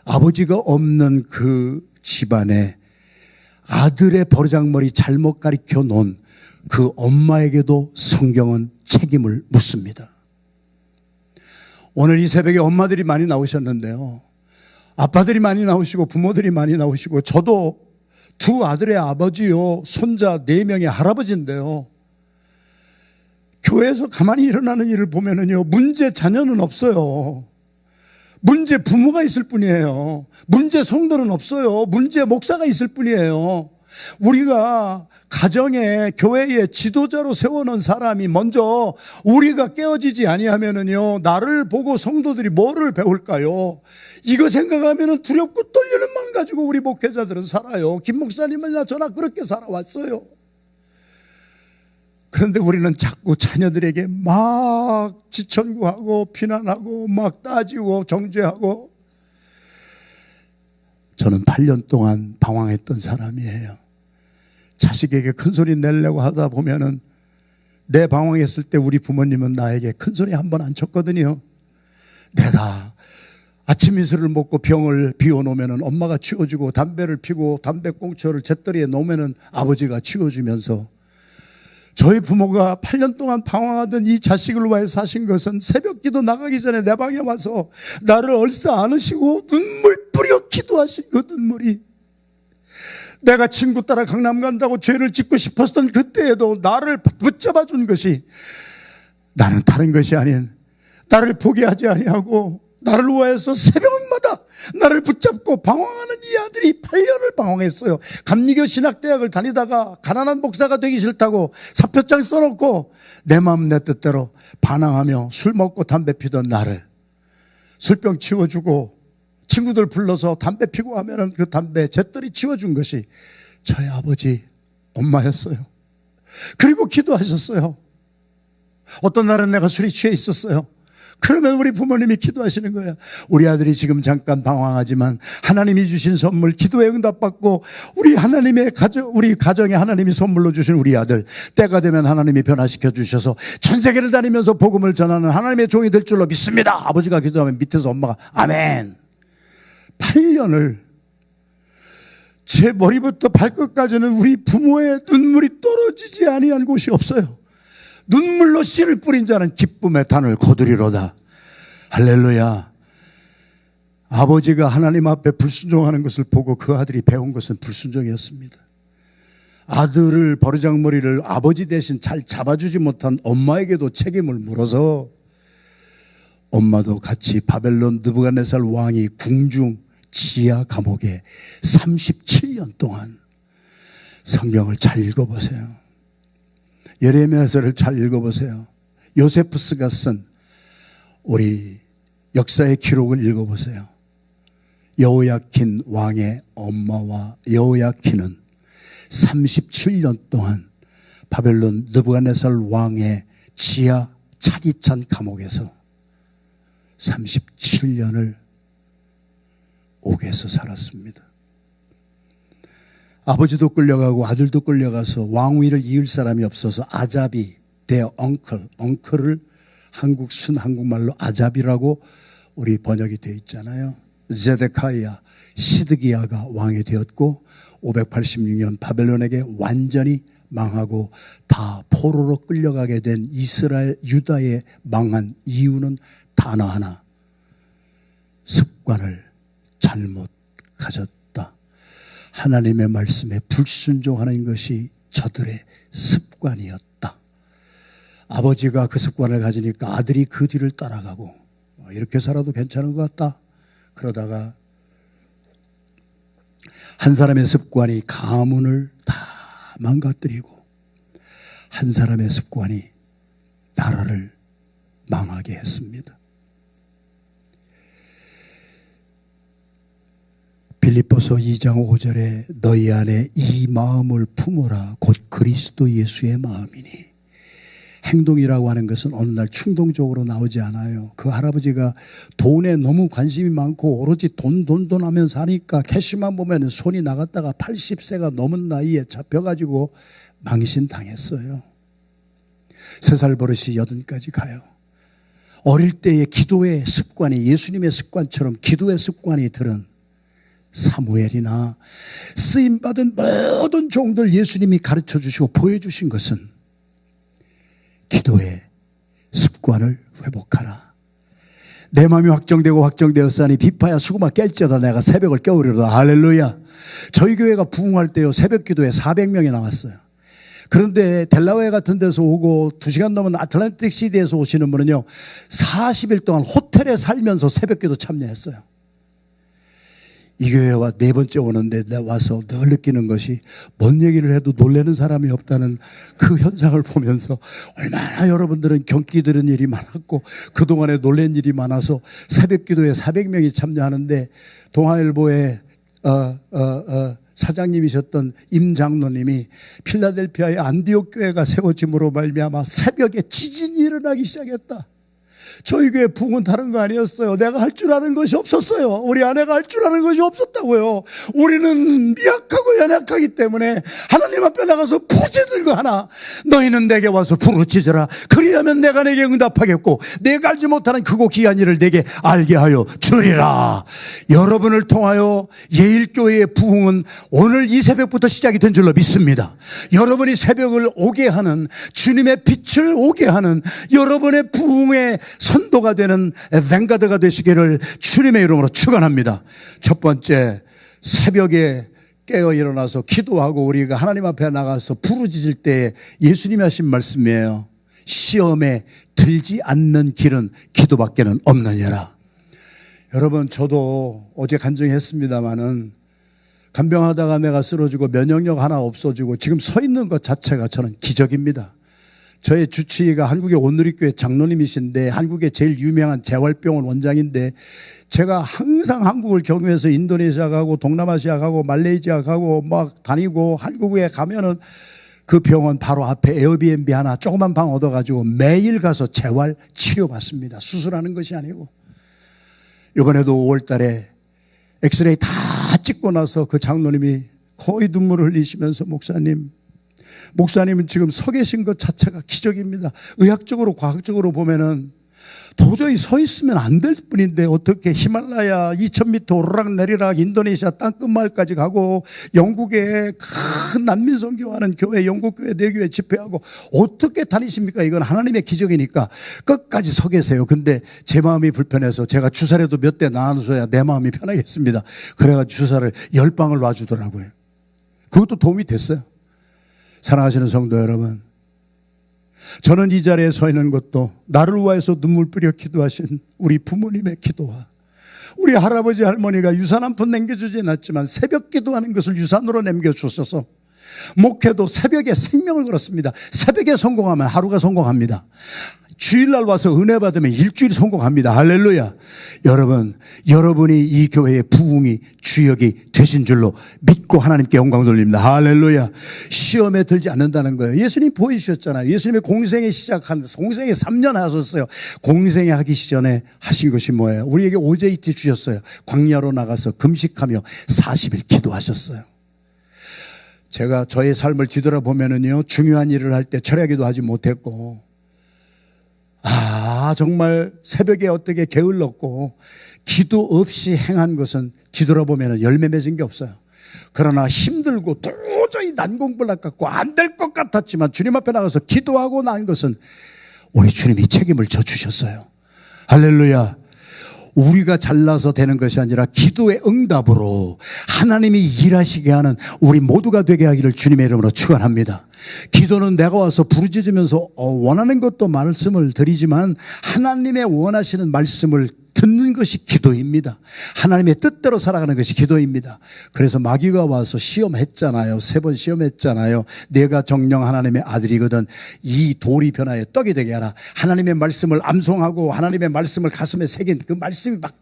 아버지가 없는 그 집안에 아들의 버르장머리 잘못 가리켜 놓은 그 엄마에게도 성경은 책임을 묻습니다. 오늘 이 새벽에 엄마들이 많이 나오셨는데요, 아빠들이 많이 나오시고 부모들이 많이 나오시고, 저도 2 아들의 아버지요, 손자 4명의 할아버지인데요, 교회에서 가만히 일어나는 일을 보면은요, 문제 자녀는 없어요. 문제 부모가 있을 뿐이에요. 문제 성도는 없어요. 문제 목사가 있을 뿐이에요. 우리가 가정에 교회의 지도자로 세워놓은 사람이 먼저 우리가 깨어지지 아니하면은요, 나를 보고 성도들이 뭐를 배울까요? 이거 생각하면은 두렵고 떨리는 마음 가지고 우리 목회자들은 살아요. 김 목사님이나 저나 그렇게 살아왔어요. 그런데 우리는 자꾸 자녀들에게 막 지천구하고 비난하고 막 따지고 정죄하고. 저는 8년 동안 방황했던 사람이에요. 자식에게 큰 소리 내려고 하다 보면은, 내 방황했을 때 우리 부모님은 나에게 큰 소리 한 번 안 쳤거든요. 내가 아침 이슬을 먹고 병을 비워놓으면 엄마가 치워주고, 담배를 피고 담배꽁초를 잿더리에 놓으면 아버지가 치워주면서, 저희 부모가 8년 동안 방황하던 이 자식을 위해 사신 것은 새벽 기도 나가기 전에 내 방에 와서 나를 얼싸 안으시고 눈물 뿌려 기도하신 그 눈물이, 내가 친구 따라 강남 간다고 죄를 짓고 싶었던 그때에도 나를 붙잡아 준 것이, 나는 다른 것이 아닌 나를 포기하지 아니하고 나를 위해서 새벽마다 나를 붙잡고 방황하는 이 아들이 8년을 방황했어요. 감리교 신학대학을 다니다가 가난한 목사가 되기 싫다고 사표장 써놓고 내 마음 내 뜻대로 반항하며 술 먹고 담배 피던 나를 술병 치워주고, 친구들 불러서 담배 피고 하면은 그 담배 잿더리 치워준 것이 저희 아버지 엄마였어요. 그리고 기도하셨어요. 어떤 날은 내가 술이 취해 있었어요. 그러면 우리 부모님이 기도하시는 거예요. 우리 아들이 지금 잠깐 방황하지만 하나님이 주신 선물, 기도에 응답받고 우리 가정에 하나님이 선물로 주신 우리 아들, 때가 되면 하나님이 변화시켜 주셔서 전 세계를 다니면서 복음을 전하는 하나님의 종이 될 줄로 믿습니다. 아버지가 기도하면 밑에서 엄마가 아멘. 8년을 제 머리부터 발끝까지는 우리 부모의 눈물이 떨어지지 아니한 곳이 없어요. 눈물로 씨를 뿌린 자는 기쁨의 단을 거두리로다. 할렐루야. 아버지가 하나님 앞에 불순종하는 것을 보고 그 아들이 배운 것은 불순종이었습니다. 아들을, 버르장머리를 아버지 대신 잘 잡아주지 못한 엄마에게도 책임을 물어서 엄마도 같이 바벨론 느부갓네살 왕이 궁중 지하 감옥에 37년 동안, 성경을 잘 읽어보세요. 예레미야서를 잘 읽어보세요. 요세푸스가 쓴 우리 역사의 기록을 읽어보세요. 여호야킨 왕의 엄마와 여호야킨은 37년 동안 바벨론 느부갓네살 왕의 지하 차디찬 감옥에서 37년을 옥에서 살았습니다. 아버지도 끌려가고 아들도 끌려가서 왕위를 이을 사람이 없어서 아잡이, their 엉클을 한국 순한국말로 아잡이라고 우리 번역이 되어 있잖아요. 제데카이아, 시드기야가 왕이 되었고 586년 바벨론에게 완전히 망하고 다 포로로 끌려가게 된 이스라엘 유다의 망한 이유는 단어 하나, 습관을 잘못 가졌다. 하나님의 말씀에 불순종하는 것이 저들의 습관이었다. 아버지가 그 습관을 가지니까 아들이 그 뒤를 따라가고 이렇게 살아도 괜찮은 것 같다. 그러다가 한 사람의 습관이 가문을 다 망가뜨리고 한 사람의 습관이 나라를 망하게 했습니다. 빌립보서 2장 5절에 너희 안에 이 마음을 품으라 곧 그리스도 예수의 마음이니. 행동이라고 하는 것은 어느 날 충동적으로 나오지 않아요. 그 할아버지가 돈에 너무 관심이 많고 오로지 돈 하면서 하니까 캐시만 보면 손이 나갔다가 80세가 넘은 나이에 잡혀가지고 망신당했어요. 3살 버릇이 80까지 가요. 어릴 때의 기도의 습관이 예수님의 습관처럼 기도의 습관이 들은 사무엘이나 쓰임받은 모든 종들 예수님이 가르쳐 주시고 보여주신 것은 기도의 습관을 회복하라. 내 마음이 확정되었사니 비파야 수구마 깰지어다 내가 새벽을 깨우리로다. 할렐루야. 저희 교회가 부흥할 때요 새벽 기도에 400명이 나왔어요. 그런데 델라웨어 같은 데서 오고 2시간 넘은 아틀란틱 시티에서 오시는 분은요 40일 동안 호텔에 살면서 새벽 기도 참여했어요. 이 교회와 4번째 오는데 와서 늘 느끼는 것이 뭔 얘기를 해도 놀라는 사람이 없다는 그 현상을 보면서 얼마나 여러분들은 경기 들은 일이 많았고 그동안에 놀란 일이 많아서 새벽 기도에 400명이 참여하는데 동아일보의 사장님이셨던 임 장로님이 필라델피아의 안디옥 교회가 세워짐으로 말미암아 새벽에 지진이 일어나기 시작했다. 저희 교회 부흥은 다른 거 아니었어요. 내가 할 줄 아는 것이 없었어요. 우리 아내가 할 줄 아는 것이 없었다고요. 우리는 미약하고 연약하기 때문에 하나님 앞에 나가서 부르짖는 하나. 너희는 내게 와서 부르짖으라. 그리하면 내가 내게 응답하겠고 내가 알지 못하는 크고 귀한 일을 내게 알게 하여 주리라. 여러분을 통하여 예일교회의 부흥은 오늘 이 새벽부터 시작이 된 줄로 믿습니다. 여러분이 새벽을 오게 하는 주님의 빛을 오게 하는 여러분의 부흥의 선도가 되는 뱅가드가 되시기를 주님의 이름으로 축원합니다. 첫 번째, 새벽에 깨어 일어나서 기도하고 우리가 하나님 앞에 나가서 부르짖을 때 예수님이 하신 말씀이에요. 시험에 들지 않는 길은 기도밖에는 없느니라. 여러분, 저도 어제 간증했습니다마는 간병하다가 내가 쓰러지고 면역력 하나 없어지고 지금 서 있는 것 자체가 저는 기적입니다. 저의 주치의가 한국의 온누리교회 장로님이신데 한국의 제일 유명한 재활병원 원장인데 제가 항상 한국을 경유해서 인도네시아 가고 동남아시아 가고 말레이시아 가고 막 다니고 한국에 가면은 그 병원 바로 앞에 에어비앤비 하나 조그만 방 얻어가지고 매일 가서 재활 치료 받습니다. 수술하는 것이 아니고. 이번에도 5월 달에 엑스레이 다 찍고 나서 그 장로님이 거의 눈물을 흘리시면서 목사님은 지금 서 계신 것 자체가 기적입니다. 의학적으로 과학적으로 보면은 도저히 서 있으면 안 될 뿐인데 어떻게 히말라야 2000m 오르락내리락 인도네시아 땅끝마을까지 가고 영국에 큰 난민 선교하는 교회 영국교회 4교회 집회하고 어떻게 다니십니까? 이건 하나님의 기적이니까 끝까지 서 계세요. 근데 제 마음이 불편해서 제가 주사라도 몇 대 놔줘야 내 마음이 편하겠습니다. 그래가지고 주사를 10방을 놔주더라고요. 그것도 도움이 됐어요. 사랑하시는 성도 여러분, 저는 이 자리에 서 있는 것도 나를 위해서 눈물 뿌려 기도하신 우리 부모님의 기도와 우리 할아버지 할머니가 유산 한 푼 남겨주진 않았지만 새벽 기도하는 것을 유산으로 남겨주셔서 목회도 새벽에 생명을 걸었습니다. 새벽에 성공하면 하루가 성공합니다. 주일날 와서 은혜 받으면 일주일이 성공합니다. 할렐루야. 여러분, 여러분이 이 교회의 부흥이 주역이 되신 줄로 믿고 하나님께 영광 돌립니다. 할렐루야. 시험에 들지 않는다는 거예요. 예수님 보여주셨잖아요. 예수님의 공생에 공생에 3년 하셨어요. 공생에 하기 전에 하신 것이 뭐예요? 우리에게 OJT 주셨어요. 광야로 나가서 금식하며 40일 기도하셨어요. 제가 저의 삶을 뒤돌아보면은요, 중요한 일을 할 때 철야기도 하지 못했고, 정말 새벽에 어떻게 게을렀고 기도 없이 행한 것은 뒤돌아보면 열매 맺은 게 없어요. 그러나 힘들고 도저히 난공불락 같고 안 될 것 같았지만 주님 앞에 나가서 기도하고 난 것은 우리 주님이 책임을 져주셨어요. 할렐루야. 우리가 잘나서 되는 것이 아니라 기도의 응답으로 하나님이 일하시게 하는 우리 모두가 되게 하기를 주님의 이름으로 축원합니다. 기도는 내가 와서 부르짖으면서 원하는 것도 말씀을 드리지만 하나님의 원하시는 말씀을 듣는 것이 기도입니다. 하나님의 뜻대로 살아가는 것이 기도입니다. 그래서 마귀가 와서 시험했잖아요. 3번 시험했잖아요. 내가 정령 하나님의 아들이거든 이 돌이 변하여 떡이 되게 하라. 하나님의 말씀을 암송하고 하나님의 말씀을 가슴에 새긴 그 말씀이 막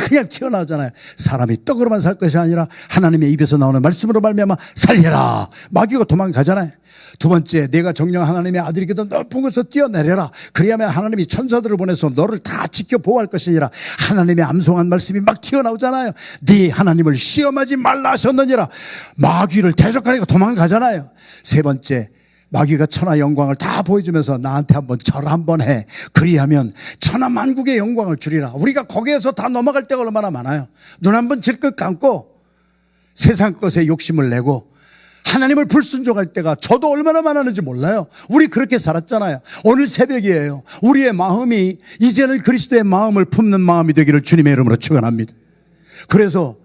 그냥 튀어나오잖아요. 사람이 떡으로만 살 것이 아니라 하나님의 입에서 나오는 말씀으로 말미암아 살려라. 마귀가 도망가잖아요. 두 번째, 내가 정령 하나님의 아들이거든 높은 곳에서 뛰어내려라. 그래야만 하나님이 천사들을 보내서 너를 다 지켜 보호할 것이 아니라 하나님의 암송한 말씀이 막 튀어나오잖아요. 네 하나님을 시험하지 말라 하셨느니라. 마귀를 대적하니까 도망가잖아요. 세 번째, 마귀가 천하 영광을 다 보여주면서 나한테 한번 절 한번 해. 그리하면 천하 만국의 영광을 주리라. 우리가 거기에서 다 넘어갈 때가 얼마나 많아요. 눈 한번 질끈 감고 세상 것에 욕심을 내고 하나님을 불순종할 때가 저도 얼마나 많았는지 몰라요. 우리 그렇게 살았잖아요. 오늘 새벽이에요. 우리의 마음이 이제는 그리스도의 마음을 품는 마음이 되기를 주님의 이름으로 축원합니다. 그래서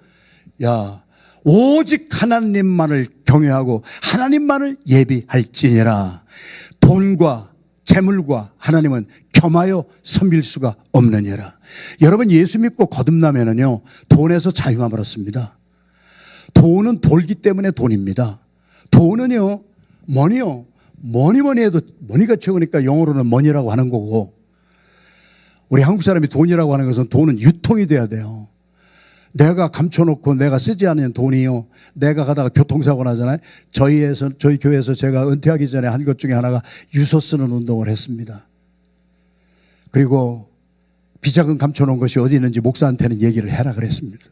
오직 하나님만을 경외하고 하나님만을 예비할지니라. 돈과 재물과 하나님은 겸하여 섬길 수가 없느니라. 여러분, 예수 믿고 거듭나면은요, 돈에서 자유함을 얻습니다. 돈은 돌기 때문에 돈입니다. 돈은요, 뭐니 해도 머니가 최고니까 영어로는 머니라고 하는 거고, 우리 한국 사람이 돈이라고 하는 것은 돈은 유통이 돼야 돼요. 내가 감춰놓고 내가 쓰지 않는 돈이요, 내가 가다가 교통사고 나잖아요. 저희 교회에서 제가 은퇴하기 전에 한 것 중에 하나가 유서 쓰는 운동을 했습니다. 그리고 비자금 감춰놓은 것이 어디 있는지 목사한테는 얘기를 해라 그랬습니다.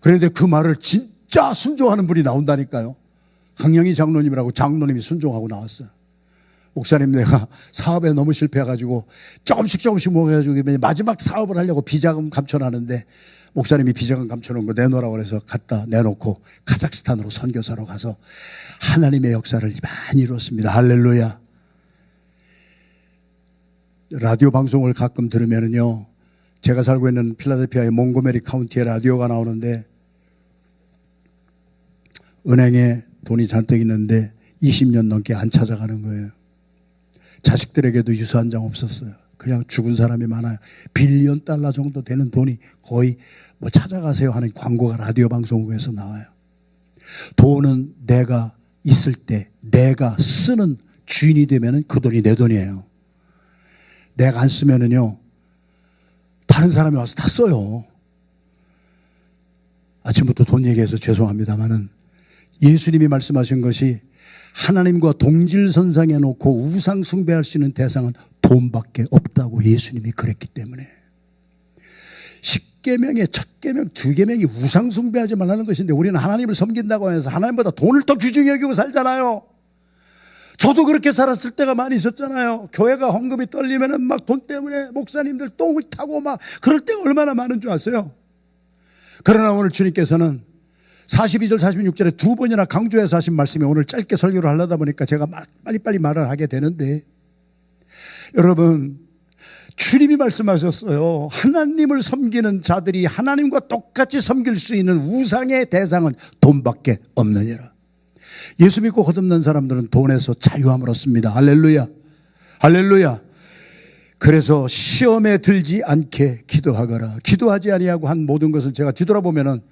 그런데 그 말을 진짜 순종하는 분이 나온다니까요. 강영희 장로님이라고 장로님이 순종하고 나왔어요. 목사님, 내가 사업에 너무 실패해가지고 조금씩 모아가지고 마지막 사업을 하려고 비자금 감춰놨는데 목사님이 비자금 감춰놓은 거 내놓으라고 그래서 갖다 내놓고 카자흐스탄으로 선교사로 가서 하나님의 역사를 많이 이루었습니다. 할렐루야. 라디오 방송을 가끔 들으면은요, 제가 살고 있는 필라델피아의 몽고메리 카운티에 라디오가 나오는데 은행에 돈이 잔뜩 있는데 20년 넘게 안 찾아가는 거예요. 자식들에게도 유서 한 장 없었어요. 그냥 죽은 사람이 많아요. 빌리언 달러 정도 되는 돈이 거의 찾아가세요 하는 광고가 라디오 방송국에서 나와요. 돈은 내가 있을 때 내가 쓰는 주인이 되면은 그 돈이 내 돈이에요. 내가 안 쓰면은요, 다른 사람이 와서 다 써요. 아침부터 돈 얘기해서 죄송합니다만은 예수님이 말씀하신 것이 하나님과 동질선상에 놓고 우상 숭배할 수 있는 대상은 돈밖에 없다고 예수님이 그랬기 때문에 10계명의 첫 계명, 2계명이 우상 숭배하지 말라는 것인데 우리는 하나님을 섬긴다고 해서 하나님보다 돈을 더 귀중히 여기고 살잖아요. 저도 그렇게 살았을 때가 많이 있었잖아요. 교회가 헌금이 떨리면은 막 돈 때문에 목사님들 똥을 타고 막 그럴 때가 얼마나 많은 줄 아세요? 그러나 오늘 주님께서는 42절 46절에 2번이나 강조해서 하신 말씀이 오늘 짧게 설교를 하려다 보니까 제가 빨리빨리 말을 하게 되는데, 여러분, 주님이 말씀하셨어요. 하나님을 섬기는 자들이 하나님과 똑같이 섬길 수 있는 우상의 대상은 돈밖에 없느니라. 예수 믿고 거듭난 사람들은 돈에서 자유함을 얻습니다. 할렐루야. 할렐루야. 그래서 시험에 들지 않게 기도하거라. 기도하지 아니하고 한 모든 것을 제가 뒤돌아보면은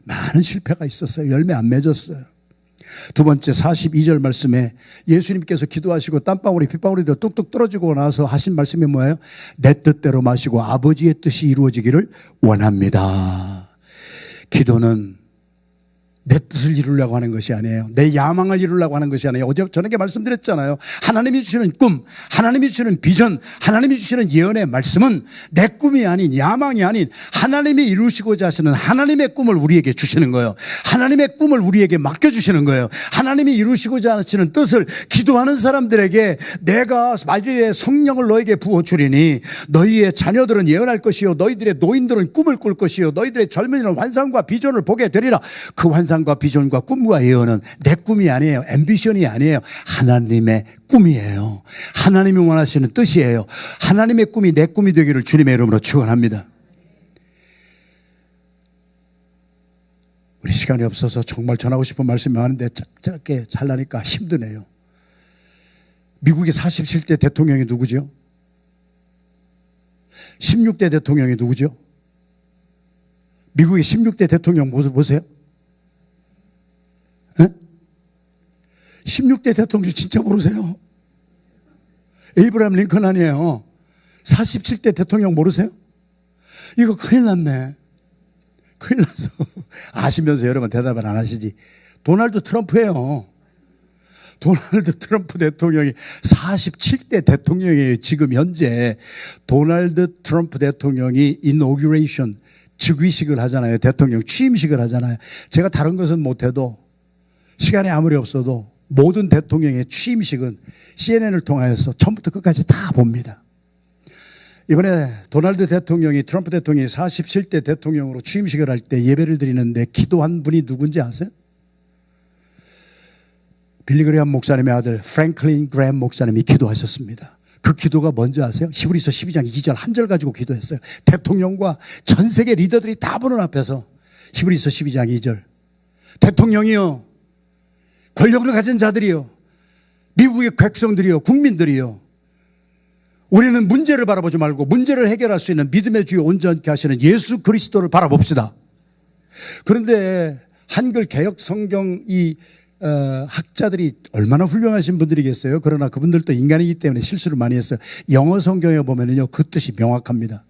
많은 실패가 있었어요. 열매 안 맺었어요. 두 번째 42절 말씀에 예수님께서 기도하시고 땀방울이 핏방울이 뚝뚝 떨어지고 나서 하신 말씀이 뭐예요? 내 뜻대로 마시고 아버지의 뜻이 이루어지기를 원합니다. 기도는 내 뜻을 이루려고 하는 것이 아니에요. 내 야망을 이루려고 하는 것이 아니에요. 어제 저녁에 말씀드렸잖아요. 하나님이 주시는 꿈, 하나님이 주시는 비전, 하나님이 주시는 예언의 말씀은 내 꿈이 아닌, 야망이 아닌 하나님이 이루시고자 하시는 하나님의 꿈을 우리에게 주시는 거예요. 하나님의 꿈을 우리에게 맡겨주시는 거예요. 하나님이 이루시고자 하시는 뜻을 기도하는 사람들에게 내가 만일에 성령을 너에게 부어주리니 너희의 자녀들은 예언할 것이요 너희들의 노인들은 꿈을 꿀 것이요 너희들의 젊은이는 환상과 비전을 보게 되리라. 그 환상과 비전과 꿈과 예언은 내 꿈이 아니에요. 앰비션이 아니에요. 하나님의 꿈이에요. 하나님이 원하시는 뜻이에요. 하나님의 꿈이 내 꿈이 되기를 주님의 이름으로 축원합니다. 우리 시간이 없어서 정말 전하고 싶은 말씀이 많은데 짧게 잘라니까 힘드네요. 미국의 47대 대통령이 누구죠? 16대 대통령이 누구죠? 미국의 16대 대통령 모습 보세요. 16대 대통령 진짜 모르세요? 에이브라함 링컨 아니에요. 47대 대통령 모르세요? 이거 큰일 났네. 큰일 났어. 아시면서 여러분 대답을 안 하시지. 도널드 트럼프예요. 도널드 트럼프 대통령이 47대 대통령이에요. 지금 현재 도널드 트럼프 대통령이 인오규레이션 즉위식을 하잖아요. 대통령 취임식을 하잖아요. 제가 다른 것은 못해도 시간이 아무리 없어도 모든 대통령의 취임식은 CNN을 통하여서 처음부터 끝까지 다 봅니다. 이번에 도널드 대통령이 트럼프 대통령이 47대 대통령으로 취임식을 할 때 예배를 드리는데 기도한 분이 누군지 아세요? 빌리 그레이엄 목사님의 아들 프랭클린 그레이엄 목사님이 기도하셨습니다. 그 기도가 뭔지 아세요? 히브리서 12장 2절 한 절 가지고 기도했어요. 대통령과 전 세계 리더들이 다 보는 앞에서 히브리서 12장 2절 대통령이요 권력을 가진 자들이요 미국의 백성들이요 국민들이요 우리는 문제를 바라보지 말고 문제를 해결할 수 있는 믿음의 주요 온전케 하시는 예수 그리스도를 바라봅시다. 그런데 한글 개역 성경 학자들이 얼마나 훌륭하신 분들이겠어요. 그러나 그분들도 인간이기 때문에 실수를 많이 했어요. 영어 성경에 보면요 그 뜻이 명확합니다.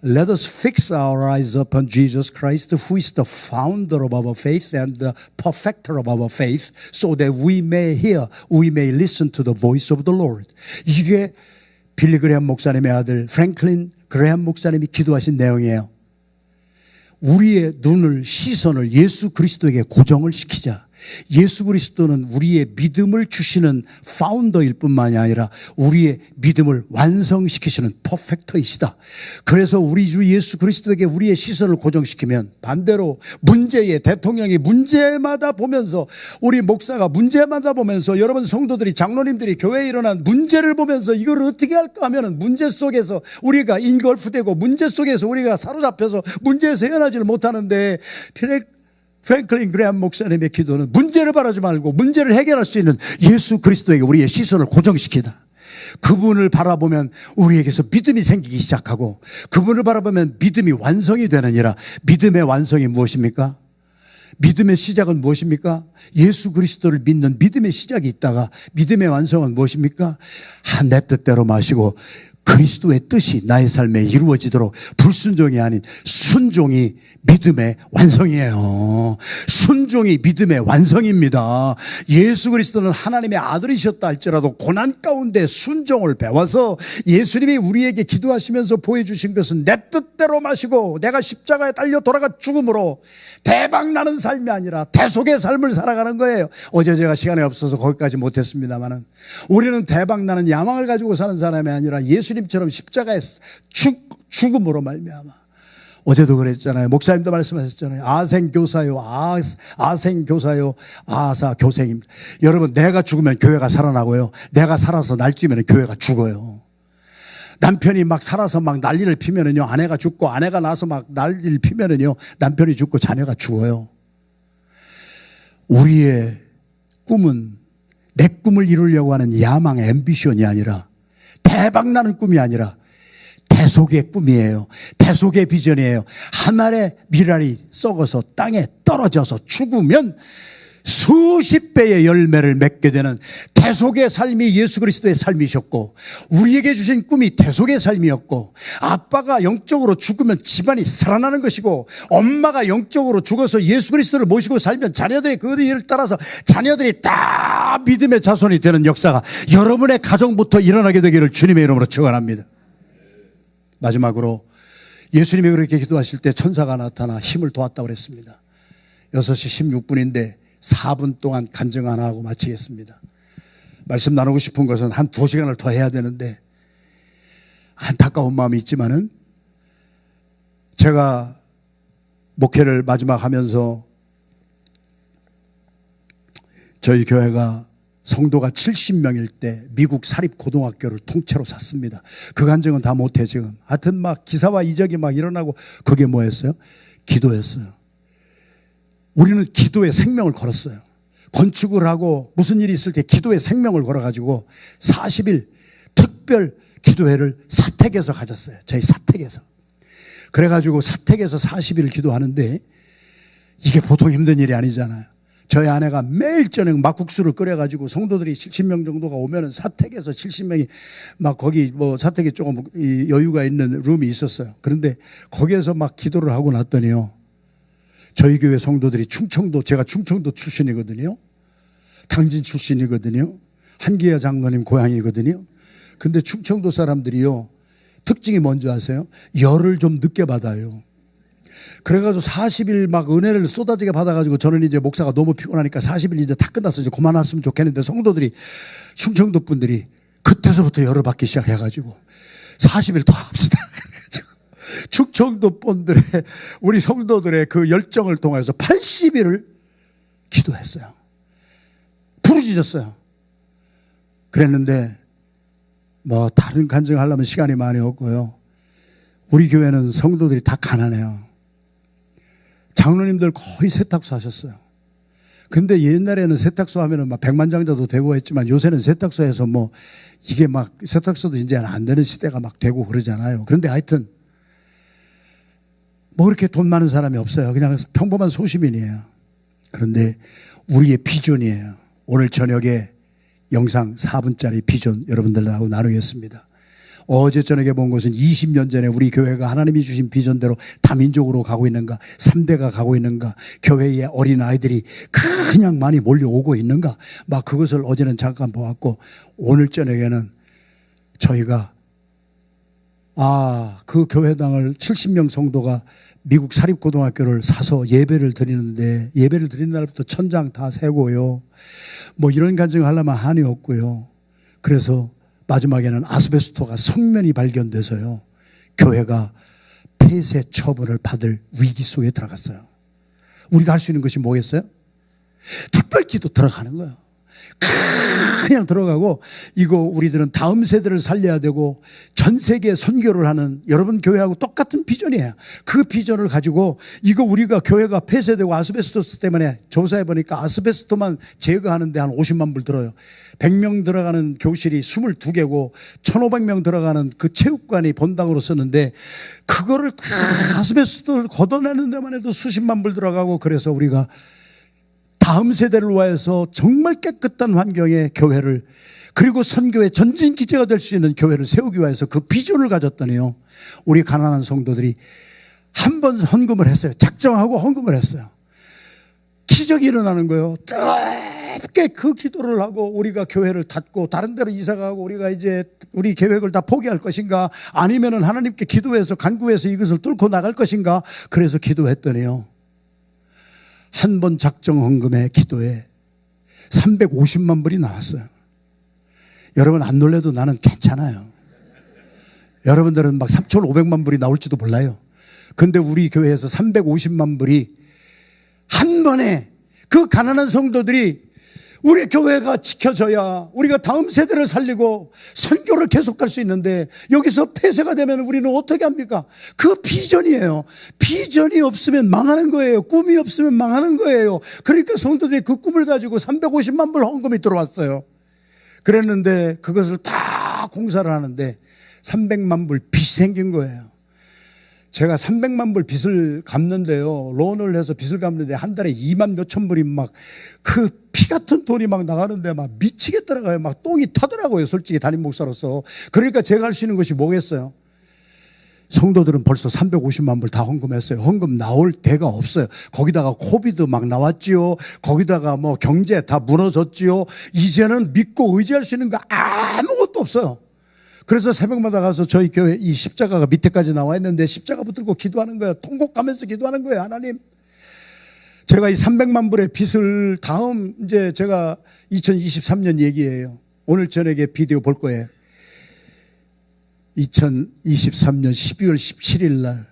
Let us fix our eyes upon Jesus Christ, who is the founder of our faith and the perfecter of our faith, so that we may hear, we may listen to the voice of the Lord. 이게 빌리 그레이엄 목사님의 아들 프랭클린 그레이엄 목사님이 기도하신 내용이에요. 우리의 눈을 시선을 예수 그리스도에게 고정을 시키자. 예수 그리스도는 우리의 믿음을 주시는 파운더일 뿐만이 아니라 우리의 믿음을 완성시키시는 퍼펙터이시다. 그래서 우리 주 예수 그리스도에게 우리의 시선을 고정시키면 반대로 문제의 대통령이 문제마다 보면서 우리 목사가 문제마다 보면서 여러분 성도들이 장로님들이 교회에 일어난 문제를 보면서 이걸 어떻게 할까 하면은 문제 속에서 우리가 인걸프되고 문제 속에서 우리가 사로잡혀서 문제에서 헤어나지를 못하는데 프랭클린 그레이엄 목사님의 기도는 문제를 바라지 말고 문제를 해결할 수 있는 예수 그리스도에게 우리의 시선을 고정시키다. 그분을 바라보면 우리에게서 믿음이 생기기 시작하고 그분을 바라보면 믿음이 완성이 되느니라. 믿음의 완성이 무엇입니까? 믿음의 시작은 무엇입니까? 예수 그리스도를 믿는 믿음의 시작이 있다가 믿음의 완성은 무엇입니까? 내 뜻대로 마시고 그리스도의 뜻이 나의 삶에 이루어지도록 불순종이 아닌 순종이 믿음의 완성이에요. 순종이 믿음의 완성입니다. 예수 그리스도는 하나님의 아들이셨다 할지라도 고난 가운데 순종을 배워서 예수님이 우리에게 기도하시면서 보여주신 것은 내 뜻대로 마시고 내가 십자가에 달려 돌아가 죽음으로 대박나는 삶이 아니라 대속의 삶을 살아가는 거예요. 어제 제가 시간이 없어서 거기까지 못했습니다만 우리는 대박나는 야망을 가지고 사는 사람이 아니라 예수님처럼 십자가의 죽음으로 말미암아. 어제도 그랬잖아요. 목사님도 말씀하셨잖아요. 아생교사요, 아생교사요, 아사교생입니다. 여러분, 내가 죽으면 교회가 살아나고요. 내가 살아서 날뛰면 교회가 죽어요. 남편이 막 살아서 막 난리를 피면은요, 아내가 죽고, 아내가 나서 막 난리를 피면은요, 남편이 죽고 자녀가 죽어요. 우리의 꿈은 내 꿈을 이루려고 하는 야망, 앰비션이 아니라 대박나는 꿈이 아니라 대속의 꿈이에요. 대속의 비전이에요. 하늘의 밀알이 썩어서 땅에 떨어져서 죽으면 수십 배의 열매를 맺게 되는 대속의 삶이 예수 그리스도의 삶이셨고, 우리에게 주신 꿈이 대속의 삶이었고, 아빠가 영적으로 죽으면 집안이 살아나는 것이고, 엄마가 영적으로 죽어서 예수 그리스도를 모시고 살면 자녀들이 그 일을 따라서 자녀들이 다 믿음의 자손이 되는 역사가 여러분의 가정부터 일어나게 되기를 주님의 이름으로 축원합니다. 마지막으로 예수님이 그렇게 기도하실 때 천사가 나타나 힘을 도왔다고 그랬습니다. 6시 16분인데 4분 동안 간증 하나 하고 마치겠습니다. 말씀 나누고 싶은 것은 한 2시간을 더 해야 되는데 안타까운 마음이 있지만은, 제가 목회를 마지막 하면서 저희 교회가 성도가 70명일 때 미국 사립고등학교를 통째로 샀습니다. 그 간증은 다 못해 지금. 하여튼 막 기사와 이적이 막 일어나고, 그게 뭐였어요? 기도였어요. 우리는 기도에 생명을 걸었어요. 건축을 하고 무슨 일이 있을 때 기도에 생명을 걸어가지고 40일 특별 기도회를 사택에서 가졌어요. 저희 사택에서. 그래가지고 사택에서 40일 기도하는데, 이게 보통 힘든 일이 아니잖아요. 저희 아내가 매일 저녁 막국수를 끓여가지고 성도들이 70명 정도가 오면은 사택에서 70명이 막 거기 뭐 사택에 조금 여유가 있는 룸이 있었어요. 그런데 거기에서 막 기도를 하고 났더니요, 저희 교회 성도들이 충청도, 제가 충청도 출신이거든요. 당진 출신이거든요. 한기야 장로님 고향이거든요. 근데 충청도 사람들이요, 특징이 뭔지 아세요? 열을 좀 늦게 받아요. 그래가지고 40일 막 은혜를 쏟아지게 받아가지고, 저는 이제 목사가 너무 피곤하니까 40일 이제 다 끝났어, 이제 그만왔으면 좋겠는데, 성도들이, 충청도 분들이 그때서부터 열을 받기 시작해가지고 40일 더 합시다. 충청도 분들의, 우리 성도들의 그 열정을 통해서 80일을 기도했어요. 부르짖었어요. 그랬는데 뭐 다른 간증하려면 시간이 많이 없고요. 우리 교회는 성도들이 다 가난해요. 장로님들 거의 세탁소 하셨어요. 근데 옛날에는 세탁소 하면은 막 백만장자도 되고 했지만, 요새는 세탁소에서 뭐 이게 막 세탁소도 이제 안 되는 시대가 막 되고 그러잖아요. 그런데 하여튼 뭐 그렇게 돈 많은 사람이 없어요. 그냥 평범한 소시민이에요. 그런데 우리의 비전이에요. 오늘 저녁에 영상 4분짜리 비전 여러분들하고 나누겠습니다. 어제 저녁에 본 것은 20년 전에 우리 교회가 하나님이 주신 비전대로 다민족으로 가고 있는가, 3대가 가고 있는가, 교회에 어린아이들이 그냥 많이 몰려오고 있는가, 막 그것을 어제는 잠깐 보았고, 오늘 저녁에는 저희가 그 교회당을 70명 성도가 미국 사립고등학교를 사서 예배를 드리는데, 예배를 드리는 날부터 천장 다 세고요, 뭐 이런 간증을 하려면 한이 없고요. 그래서 마지막에는 아스베스토가 성면이 발견돼서요, 교회가 폐쇄 처분을 받을 위기 속에 들어갔어요. 우리가 할 수 있는 것이 뭐겠어요? 특별기도 들어가는 거예요. 그냥 들어가고, 이거 우리들은 다음 세대를 살려야 되고 전 세계에 선교를 하는, 여러분 교회하고 똑같은 비전이에요. 그 비전을 가지고, 이거 우리가 교회가 폐쇄되고 아스베스토스 때문에 조사해 보니까 아스베스토만 제거하는데 한 50만 불 들어요. 100명 들어가는 교실이 22개고 1500명 들어가는 그 체육관이 본당으로 쓰는데, 그거를 다 아스베스토를 걷어내는 데만 해도 수십만 불 들어가고, 그래서 우리가 다음 세대를 위해서 정말 깨끗한 환경의 교회를, 그리고 선교의 전진기지가 될 수 있는 교회를 세우기 위해서 그 비전을 가졌더니요, 우리 가난한 성도들이 한 번 헌금을 했어요. 작정하고 헌금을 했어요. 기적이 일어나는 거예요. 짧게 그 기도를 하고 우리가 교회를 닫고 다른 데로 이사가고, 우리가 이제 우리 계획을 다 포기할 것인가, 아니면은 하나님께 기도해서 간구해서 이것을 뚫고 나갈 것인가. 그래서 기도했더니요, 한 번 작정 헌금의 기도에 350만 불이 나왔어요. 여러분 안 놀래도 나는 괜찮아요. 여러분들은 막 3,500만 불이 나올지도 몰라요. 근데 우리 교회에서 350만 불이 한 번에, 그 가난한 성도들이 우리 교회가 지켜져야 우리가 다음 세대를 살리고 선교를 계속할 수 있는데, 여기서 폐쇄가 되면 우리는 어떻게 합니까? 그 비전이에요. 비전이 없으면 망하는 거예요. 꿈이 없으면 망하는 거예요. 그러니까 성도들이 그 꿈을 가지고 350만 불 헌금이 들어왔어요. 그랬는데 그것을 다 공사를 하는데 300만 불 빚이 생긴 거예요. 제가 300만 불 빚을 갚는데요. 론을 해서 빚을 갚는데 한 달에 2만 몇천 불이 막 그 피 같은 돈이 막 나가는데 막 미치겠더라고요. 막 똥이 터더라고요. 솔직히 담임 목사로서. 그러니까 제가 할 수 있는 것이 뭐겠어요? 성도들은 벌써 350만 불 다 헌금했어요. 헌금 나올 데가 없어요. 거기다가 코비드 막 나왔지요. 거기다가 뭐 경제 다 무너졌지요. 이제는 믿고 의지할 수 있는 거 아무것도 없어요. 그래서 새벽마다 가서 저희 교회 이 십자가가 밑에까지 나와 있는데 십자가 붙들고 기도하는 거예요. 통곡하면서 기도하는 거예요. 하나님, 제가 이 300만 불의 빚을 다음 이제 제가 2023년 얘기예요. 오늘 저녁에 비디오 볼 거예요. 2023년 12월 17일 날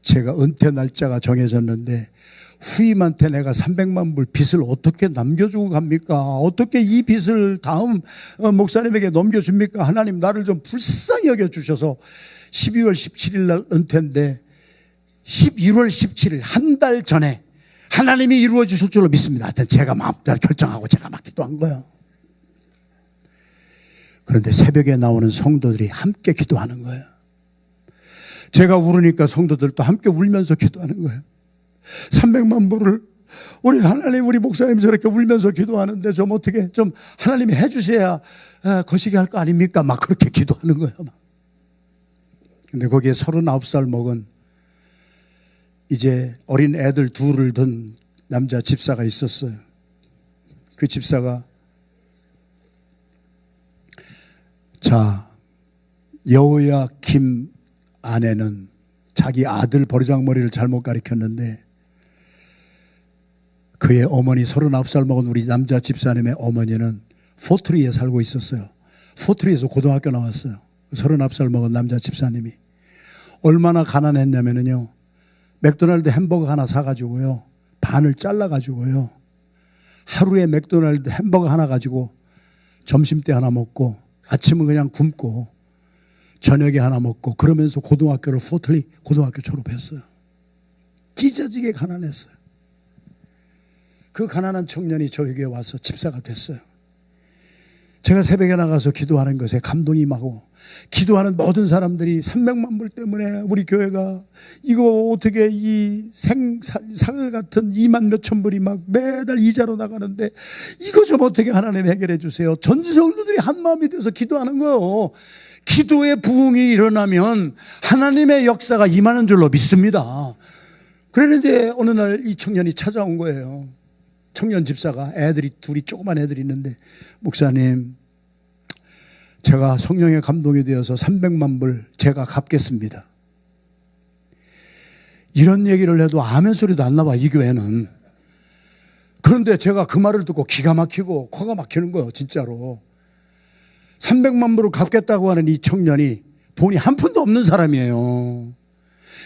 제가 은퇴 날짜가 정해졌는데 후임한테 내가 300만 불 빚을 어떻게 남겨주고 갑니까? 어떻게 이 빚을 다음 목사님에게 넘겨줍니까? 하나님 나를 좀 불쌍히 여겨주셔서 12월 17일 날 은퇴인데 11월 17일 한 달 전에 하나님이 이루어 주실 줄로 믿습니다. 하여튼 제가 마음대로 결정하고 제가 막 기도한 거예요. 그런데 새벽에 나오는 성도들이 함께 기도하는 거예요. 제가 울으니까 성도들도 함께 울면서 기도하는 거예요. 300만 불을 우리 하나님, 우리 목사님 저렇게 울면서 기도하는데 좀 어떻게 좀 하나님이 해주셔야 거시기 할 거 아닙니까? 막 그렇게 기도하는 거예요. 근데 거기에 39살 먹은 이제 어린 애들 둘을 둔 남자 집사가 있었어요. 그 집사가 자, 여호야김 아내는 자기 아들 버르장머리를 잘못 가르쳤는데 그의 어머니 39살 먹은 우리 남자 집사님의 어머니는 포트리에 살고 있었어요. 포트리에서 고등학교 나왔어요. 39살 먹은 남자 집사님이 얼마나 가난했냐면요, 맥도날드 햄버거 하나 사가지고요, 반을 잘라가지고요, 하루에 맥도날드 햄버거 하나 가지고 점심때 하나 먹고 아침은 그냥 굶고 저녁에 하나 먹고 그러면서 고등학교를 포트리 고등학교 졸업했어요. 찢어지게 가난했어요. 그 가난한 청년이 저에게 와서 집사가 됐어요. 제가 새벽에 나가서 기도하는 것에 감동이 임하고 기도하는 모든 사람들이 300만 불 때문에 우리 교회가 이거 어떻게 이 상을 같은 2만 몇천 불이 막 매달 이자로 나가는데 이거 좀 어떻게 하나님 해결해 주세요. 전 성도들이 한 마음이 돼서 기도하는 거예요. 기도의 부흥이 일어나면 하나님의 역사가 임하는 줄로 믿습니다. 그런데 어느 날 이 청년이 찾아온 거예요. 청년 집사가 애들이 둘이 조그만 애들이 있는데 목사님, 제가 성령의 감동이 되어서 300만 불 제가 갚겠습니다. 이런 얘기를 해도 아멘 소리도 안 나와 이 교회는. 그런데 제가 그 말을 듣고 기가 막히고 코가 막히는 거예요. 진짜로 300만 불을 갚겠다고 하는 이 청년이 돈이 한 푼도 없는 사람이에요.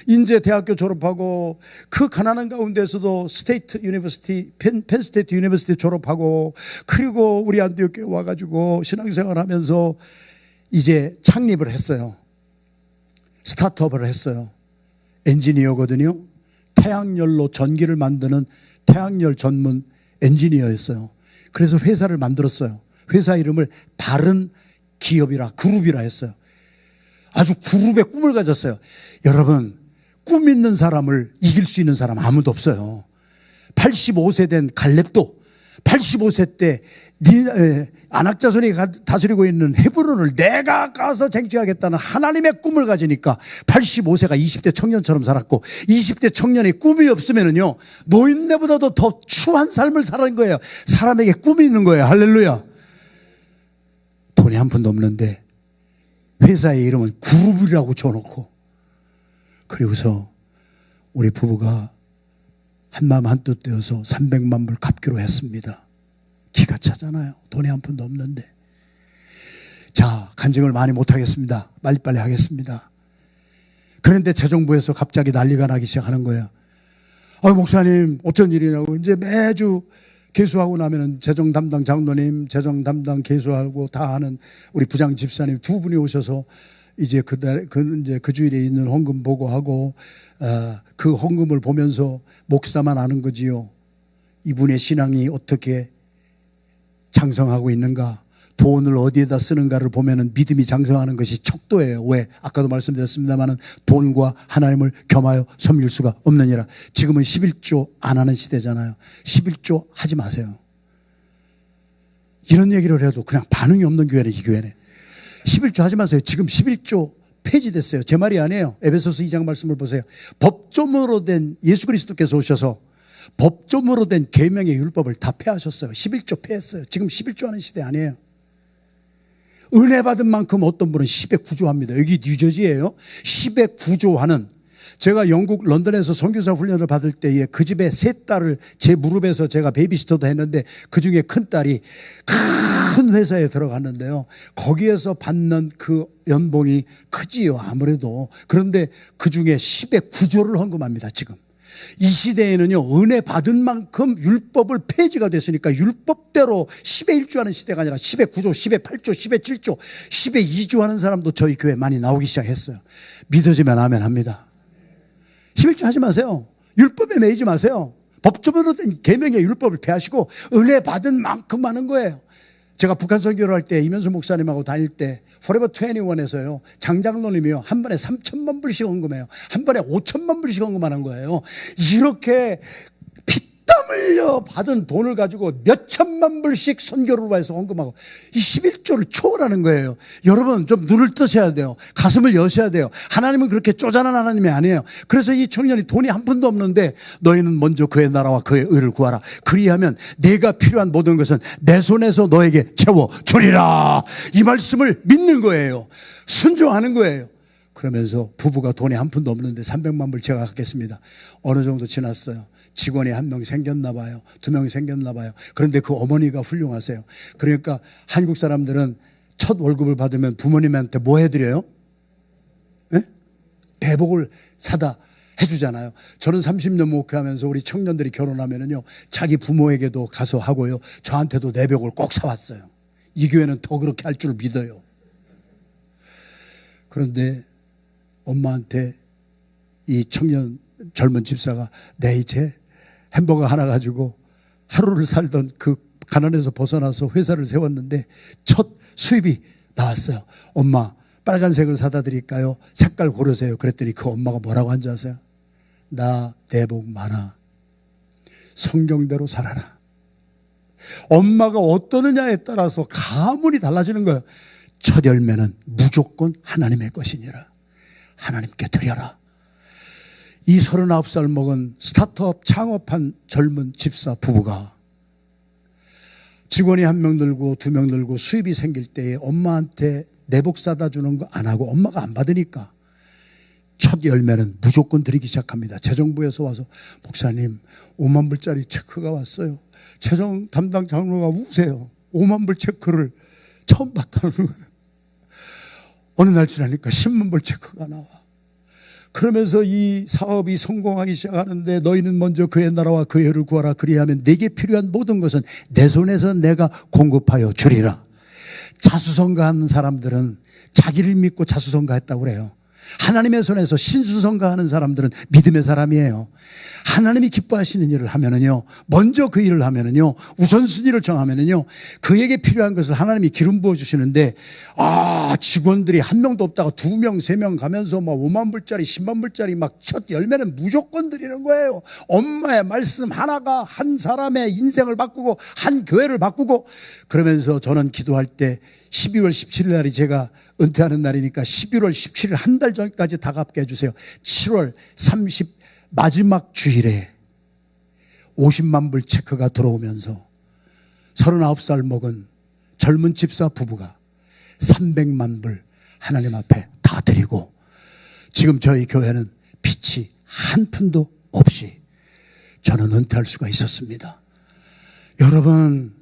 인제 대학교 졸업하고 그 가난한 가운데서도 스테이트 유니버시티 펜스테이트 유니버시티 졸업하고 그리고 우리 안디옥교회 와가지고 신앙생활 하면서 이제 창립을 했어요. 스타트업을 했어요. 엔지니어거든요. 태양열로 전기를 만드는 태양열 전문 엔지니어였어요. 그래서 회사를 만들었어요. 회사 이름을 바른 기업이라 그룹이라 했어요. 아주 그룹의 꿈을 가졌어요. 여러분, 꿈 있는 사람을 이길 수 있는 사람 아무도 없어요. 85세 된 갈렙도 85세 때 안악자손이 다스리고 있는 헤브론을 내가 가서 쟁취하겠다는 하나님의 꿈을 가지니까 85세가 20대 청년처럼 살았고 20대 청년이 꿈이 없으면요 노인네보다도 더 추한 삶을 살은 거예요. 사람에게 꿈이 있는 거예요. 할렐루야. 돈이 한 푼도 없는데 회사의 이름은 그룹이라고 줘놓고 그리고서 우리 부부가 한마음 한뜻 되어서 300만 불 갚기로 했습니다. 기가 차잖아요. 돈이 한 푼도 없는데. 자, 간증을 많이 못하겠습니다. 빨리빨리 하겠습니다. 그런데 재정부에서 갑자기 난리가 나기 시작하는 거예요. 목사님 어쩐 일이냐고. 이제 매주 개수하고 나면은 재정 담당 장로님, 재정 담당 개수하고 다 하는 우리 부장 집사님 두 분이 오셔서 이제 그 주일에 있는 헌금 보고하고 그 헌금을 보면서 목사만 아는 거지요. 이분의 신앙이 어떻게 장성하고 있는가, 돈을 어디에다 쓰는가를 보면은 믿음이 장성하는 것이 척도예요. 왜? 아까도 말씀드렸습니다만은 돈과 하나님을 겸하여 섬길 수가 없느니라. 지금은 11조 안 하는 시대잖아요. 11조 하지 마세요. 이런 얘기를 해도 그냥 반응이 없는 교회네, 이 교회네. 11조 하지 마세요. 지금 11조 폐지됐어요. 제 말이 아니에요. 에베소서 2장 말씀을 보세요. 법조문으로 된 예수 그리스도께서 오셔서 법조문으로 된 계명의 율법을 다 폐하셨어요. 11조 폐했어요. 지금 11조 하는 시대 아니에요. 은혜 받은 만큼 어떤 분은 10에 9조 합니다. 여기 뉴저지예요. 10에 9조 하는, 제가 영국 런던에서 선교사 훈련을 받을 때에 그 집에 세 딸을 제 무릎에서 제가 베이비시터도 했는데 그 중에 큰 딸이 큰 회사에 들어갔는데요. 거기에서 받는 그 연봉이 크지요. 아무래도. 그런데 그 중에 10에 9조를 헌금합니다. 지금. 이 시대에는요, 은혜 받은 만큼 율법을 폐지가 됐으니까 율법대로 10에 1조 하는 시대가 아니라 10에 9조, 10에 8조, 10에 7조, 10에 2조 하는 사람도 저희 교회에 많이 나오기 시작했어요. 믿어지면 아멘 합니다. 11조 하지 마세요. 율법에 매이지 마세요. 법조문으로 된 계명의 율법을 폐하시고 은혜 받은 만큼 하는 거예요. 제가 북한 선교를 할 때 이면수 목사님하고 다닐 때 포레버 21에서요, 장장로님이요, 한 번에 3천만 불씩 헌금해요. 한 번에 5천만 불씩 헌금하는 거예요. 이렇게 피땀 흘려 받은 돈을 가지고 몇 천만 불씩 선교를 위해서 헌금하고 이 11조를 초월하는 거예요. 여러분 좀 눈을 뜨셔야 돼요. 가슴을 여셔야 돼요. 하나님은 그렇게 쪼잔한 하나님이 아니에요. 그래서 이 청년이 돈이 한 푼도 없는데 너희는 먼저 그의 나라와 그의 의를 구하라. 그리하면 내가 필요한 모든 것은 내 손에서 너에게 채워주리라. 이 말씀을 믿는 거예요. 순종하는 거예요. 그러면서 부부가 돈이 한 푼도 없는데 300만 불 제가 갖겠습니다. 어느 정도 지났어요. 직원이 한 명 생겼나 봐요. 2명 생겼나 봐요. 그런데 그 어머니가 훌륭하세요. 그러니까 한국 사람들은 첫 월급을 받으면 부모님한테 뭐 해드려요? 네? 대복을 사다 해주잖아요. 저는 30년 목회하면서 우리 청년들이 결혼하면은요, 자기 부모에게도 가서 하고요, 저한테도 내복을 꼭 사왔어요. 이 교회는 더 그렇게 할 줄 믿어요. 그런데 엄마한테 이 청년 젊은 집사가 내 이제 햄버거 하나 가지고 하루를 살던 그 가난에서 벗어나서 회사를 세웠는데 첫 수입이 나왔어요. 엄마, 빨간색을 사다 드릴까요? 색깔 고르세요. 그랬더니 그 엄마가 뭐라고 한지 아세요? 나 내복 많아. 성경대로 살아라. 엄마가 어떠느냐에 따라서 가문이 달라지는 거예요. 첫 열매는 무조건 하나님의 것이니라. 하나님께 드려라. 이 39살 먹은 스타트업 창업한 젊은 집사 부부가 직원이 1명 늘고 2명 늘고 수입이 생길 때에 엄마한테 내복 사다 주는 거 안 하고 엄마가 안 받으니까 첫 열매는 무조건 드리기 시작합니다. 재정부에서 와서 목사님 5만 불짜리 체크가 왔어요. 재정 담당 장로가 우세요. 5만 불 체크를 처음 봤다는 거예요. 어느 날 지나니까 10만 불 체크가 나와. 그러면서 이 사업이 성공하기 시작하는데 너희는 먼저 그의 나라와 그의 의를 구하라. 그리하면 내게 필요한 모든 것은 내 손에서 내가 공급하여 주리라. 자수성가하는 사람들은 자기를 믿고 자수성가했다고 그래요. 하나님의 손에서 신수성가하는 사람들은 믿음의 사람이에요. 하나님이 기뻐하시는 일을 하면은요, 먼저 그 일을 하면은요, 우선순위를 정하면은요, 그에게 필요한 것을 하나님이 기름 부어 주시는데, 직원들이 1명도 없다가 2명, 3명 가면서 막 5만 불짜리, 10만 불짜리 막 첫 열매는 무조건 드리는 거예요. 엄마의 말씀 하나가 한 사람의 인생을 바꾸고 한 교회를 바꾸고. 그러면서 저는 기도할 때 12월 17일 날이 제가 은퇴하는 날이니까 11월 17일 한 달 전까지 다 갚게 해주세요. 7월 30 마지막 주일에 50만 불 체크가 들어오면서 39살 먹은 젊은 집사 부부가 300만 불 하나님 앞에 다 드리고, 지금 저희 교회는 빚이 한 푼도 없이 저는 은퇴할 수가 있었습니다. 여러분,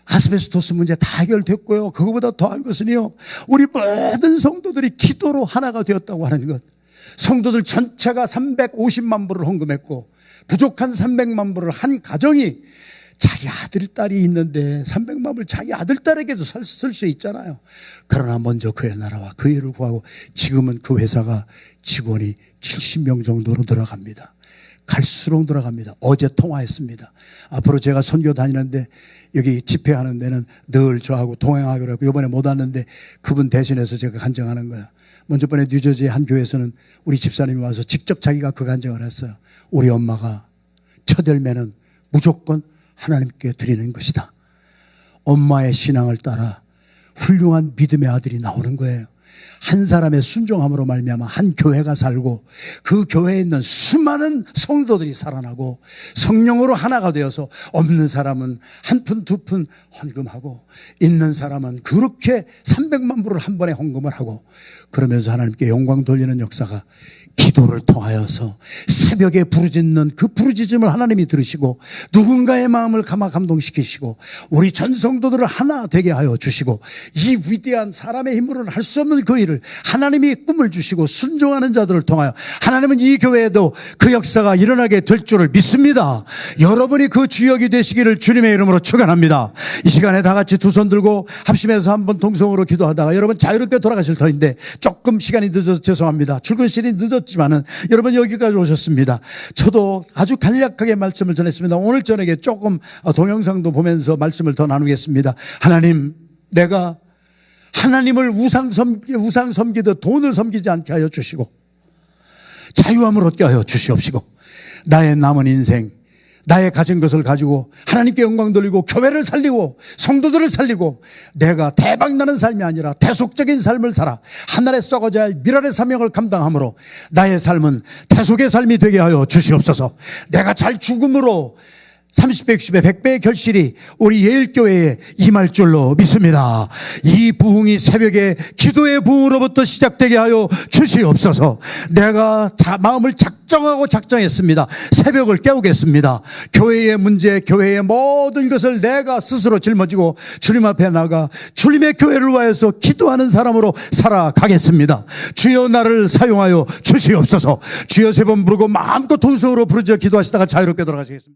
아스베스토스 문제 다 해결됐고요. 그거보다 더한 것은요, 우리 모든 성도들이 기도로 하나가 되었다고 하는 것. 성도들 전체가 350만 불을 헌금했고 부족한 300만 불을 한 가정이, 자기 아들 딸이 있는데 300만 불 자기 아들 딸에게도 쓸 수 있잖아요. 그러나 먼저 그의 나라와 그의 일을 구하고, 지금은 그 회사가 직원이 70명 정도로 들어갑니다. 갈수록 늘어갑니다. 어제 통화했습니다. 앞으로 제가 선교 다니는데 여기 집회하는 데는 늘 저하고 동행하기로 했고 이번에 못 왔는데 그분 대신해서 제가 간증하는 거야. 먼저 번에 뉴저지의 한 교회에서는 우리 집사님이 와서 직접 자기가 그 간증을 했어요. 우리 엄마가 첫 열매는 무조건 하나님께 드리는 것이다. 엄마의 신앙을 따라 훌륭한 믿음의 아들이 나오는 거예요. 한 사람의 순종함으로 말미암아 한 교회가 살고 그 교회에 있는 수많은 성도들이 살아나고 성령으로 하나가 되어서 없는 사람은 한 푼 두 푼 헌금하고 있는 사람은 그렇게 300만 불을 한 번에 헌금을 하고 그러면서 하나님께 영광 돌리는 역사가 기도를 통하여서 새벽에 부르짖는 그 부르짖음을 하나님이 들으시고 누군가의 마음을 감동시키시고 우리 전성도들을 하나 되게 하여 주시고 이 위대한 사람의 힘으로는 할 수 없는 그 일을 하나님이 꿈을 주시고 순종하는 자들을 통하여 하나님은 이 교회에도 그 역사가 일어나게 될 줄을 믿습니다. 여러분이 그 주역이 되시기를 주님의 이름으로 축원합니다. 이 시간에 다 같이 두 손 들고 합심해서 한번 동성으로 기도하다가 여러분 자유롭게 돌아가실 터인데 조금 시간이 늦어서 죄송합니다. 출근실이 늦었지만은 여러분 여기까지 오셨습니다. 저도 아주 간략하게 말씀을 전했습니다. 오늘 저녁에 조금 동영상도 보면서 말씀을 더 나누겠습니다. 하나님, 내가 하나님을 우상 섬기듯 돈을 섬기지 않게 하여 주시고 자유함을 얻게 하여 주시옵시고 나의 남은 인생 나의 가진 것을 가지고 하나님께 영광 돌리고 교회를 살리고 성도들을 살리고 내가 대박나는 삶이 아니라 대속적인 삶을 살아 하늘에 썩어져야 할 미랄의 사명을 감당함으로 나의 삶은 대속의 삶이 되게 하여 주시옵소서. 내가 잘 죽음으로 30배, 60배, 100배의 결실이 우리 예일교회에 임할 줄로 믿습니다. 이 부흥이 새벽에 기도의 부흥으로부터 시작되게 하여 주시옵소서. 내가 마음을 작정했습니다. 새벽을 깨우겠습니다. 교회의 문제, 교회의 모든 것을 내가 스스로 짊어지고 주님 앞에 나가 주님의 교회를 위하여서 기도하는 사람으로 살아가겠습니다. 주여 나를 사용하여 주시옵소서. 주여 세 번 부르고 마음껏 통성으로 부르짖어 기도하시다가 자유롭게 돌아가시겠습니다.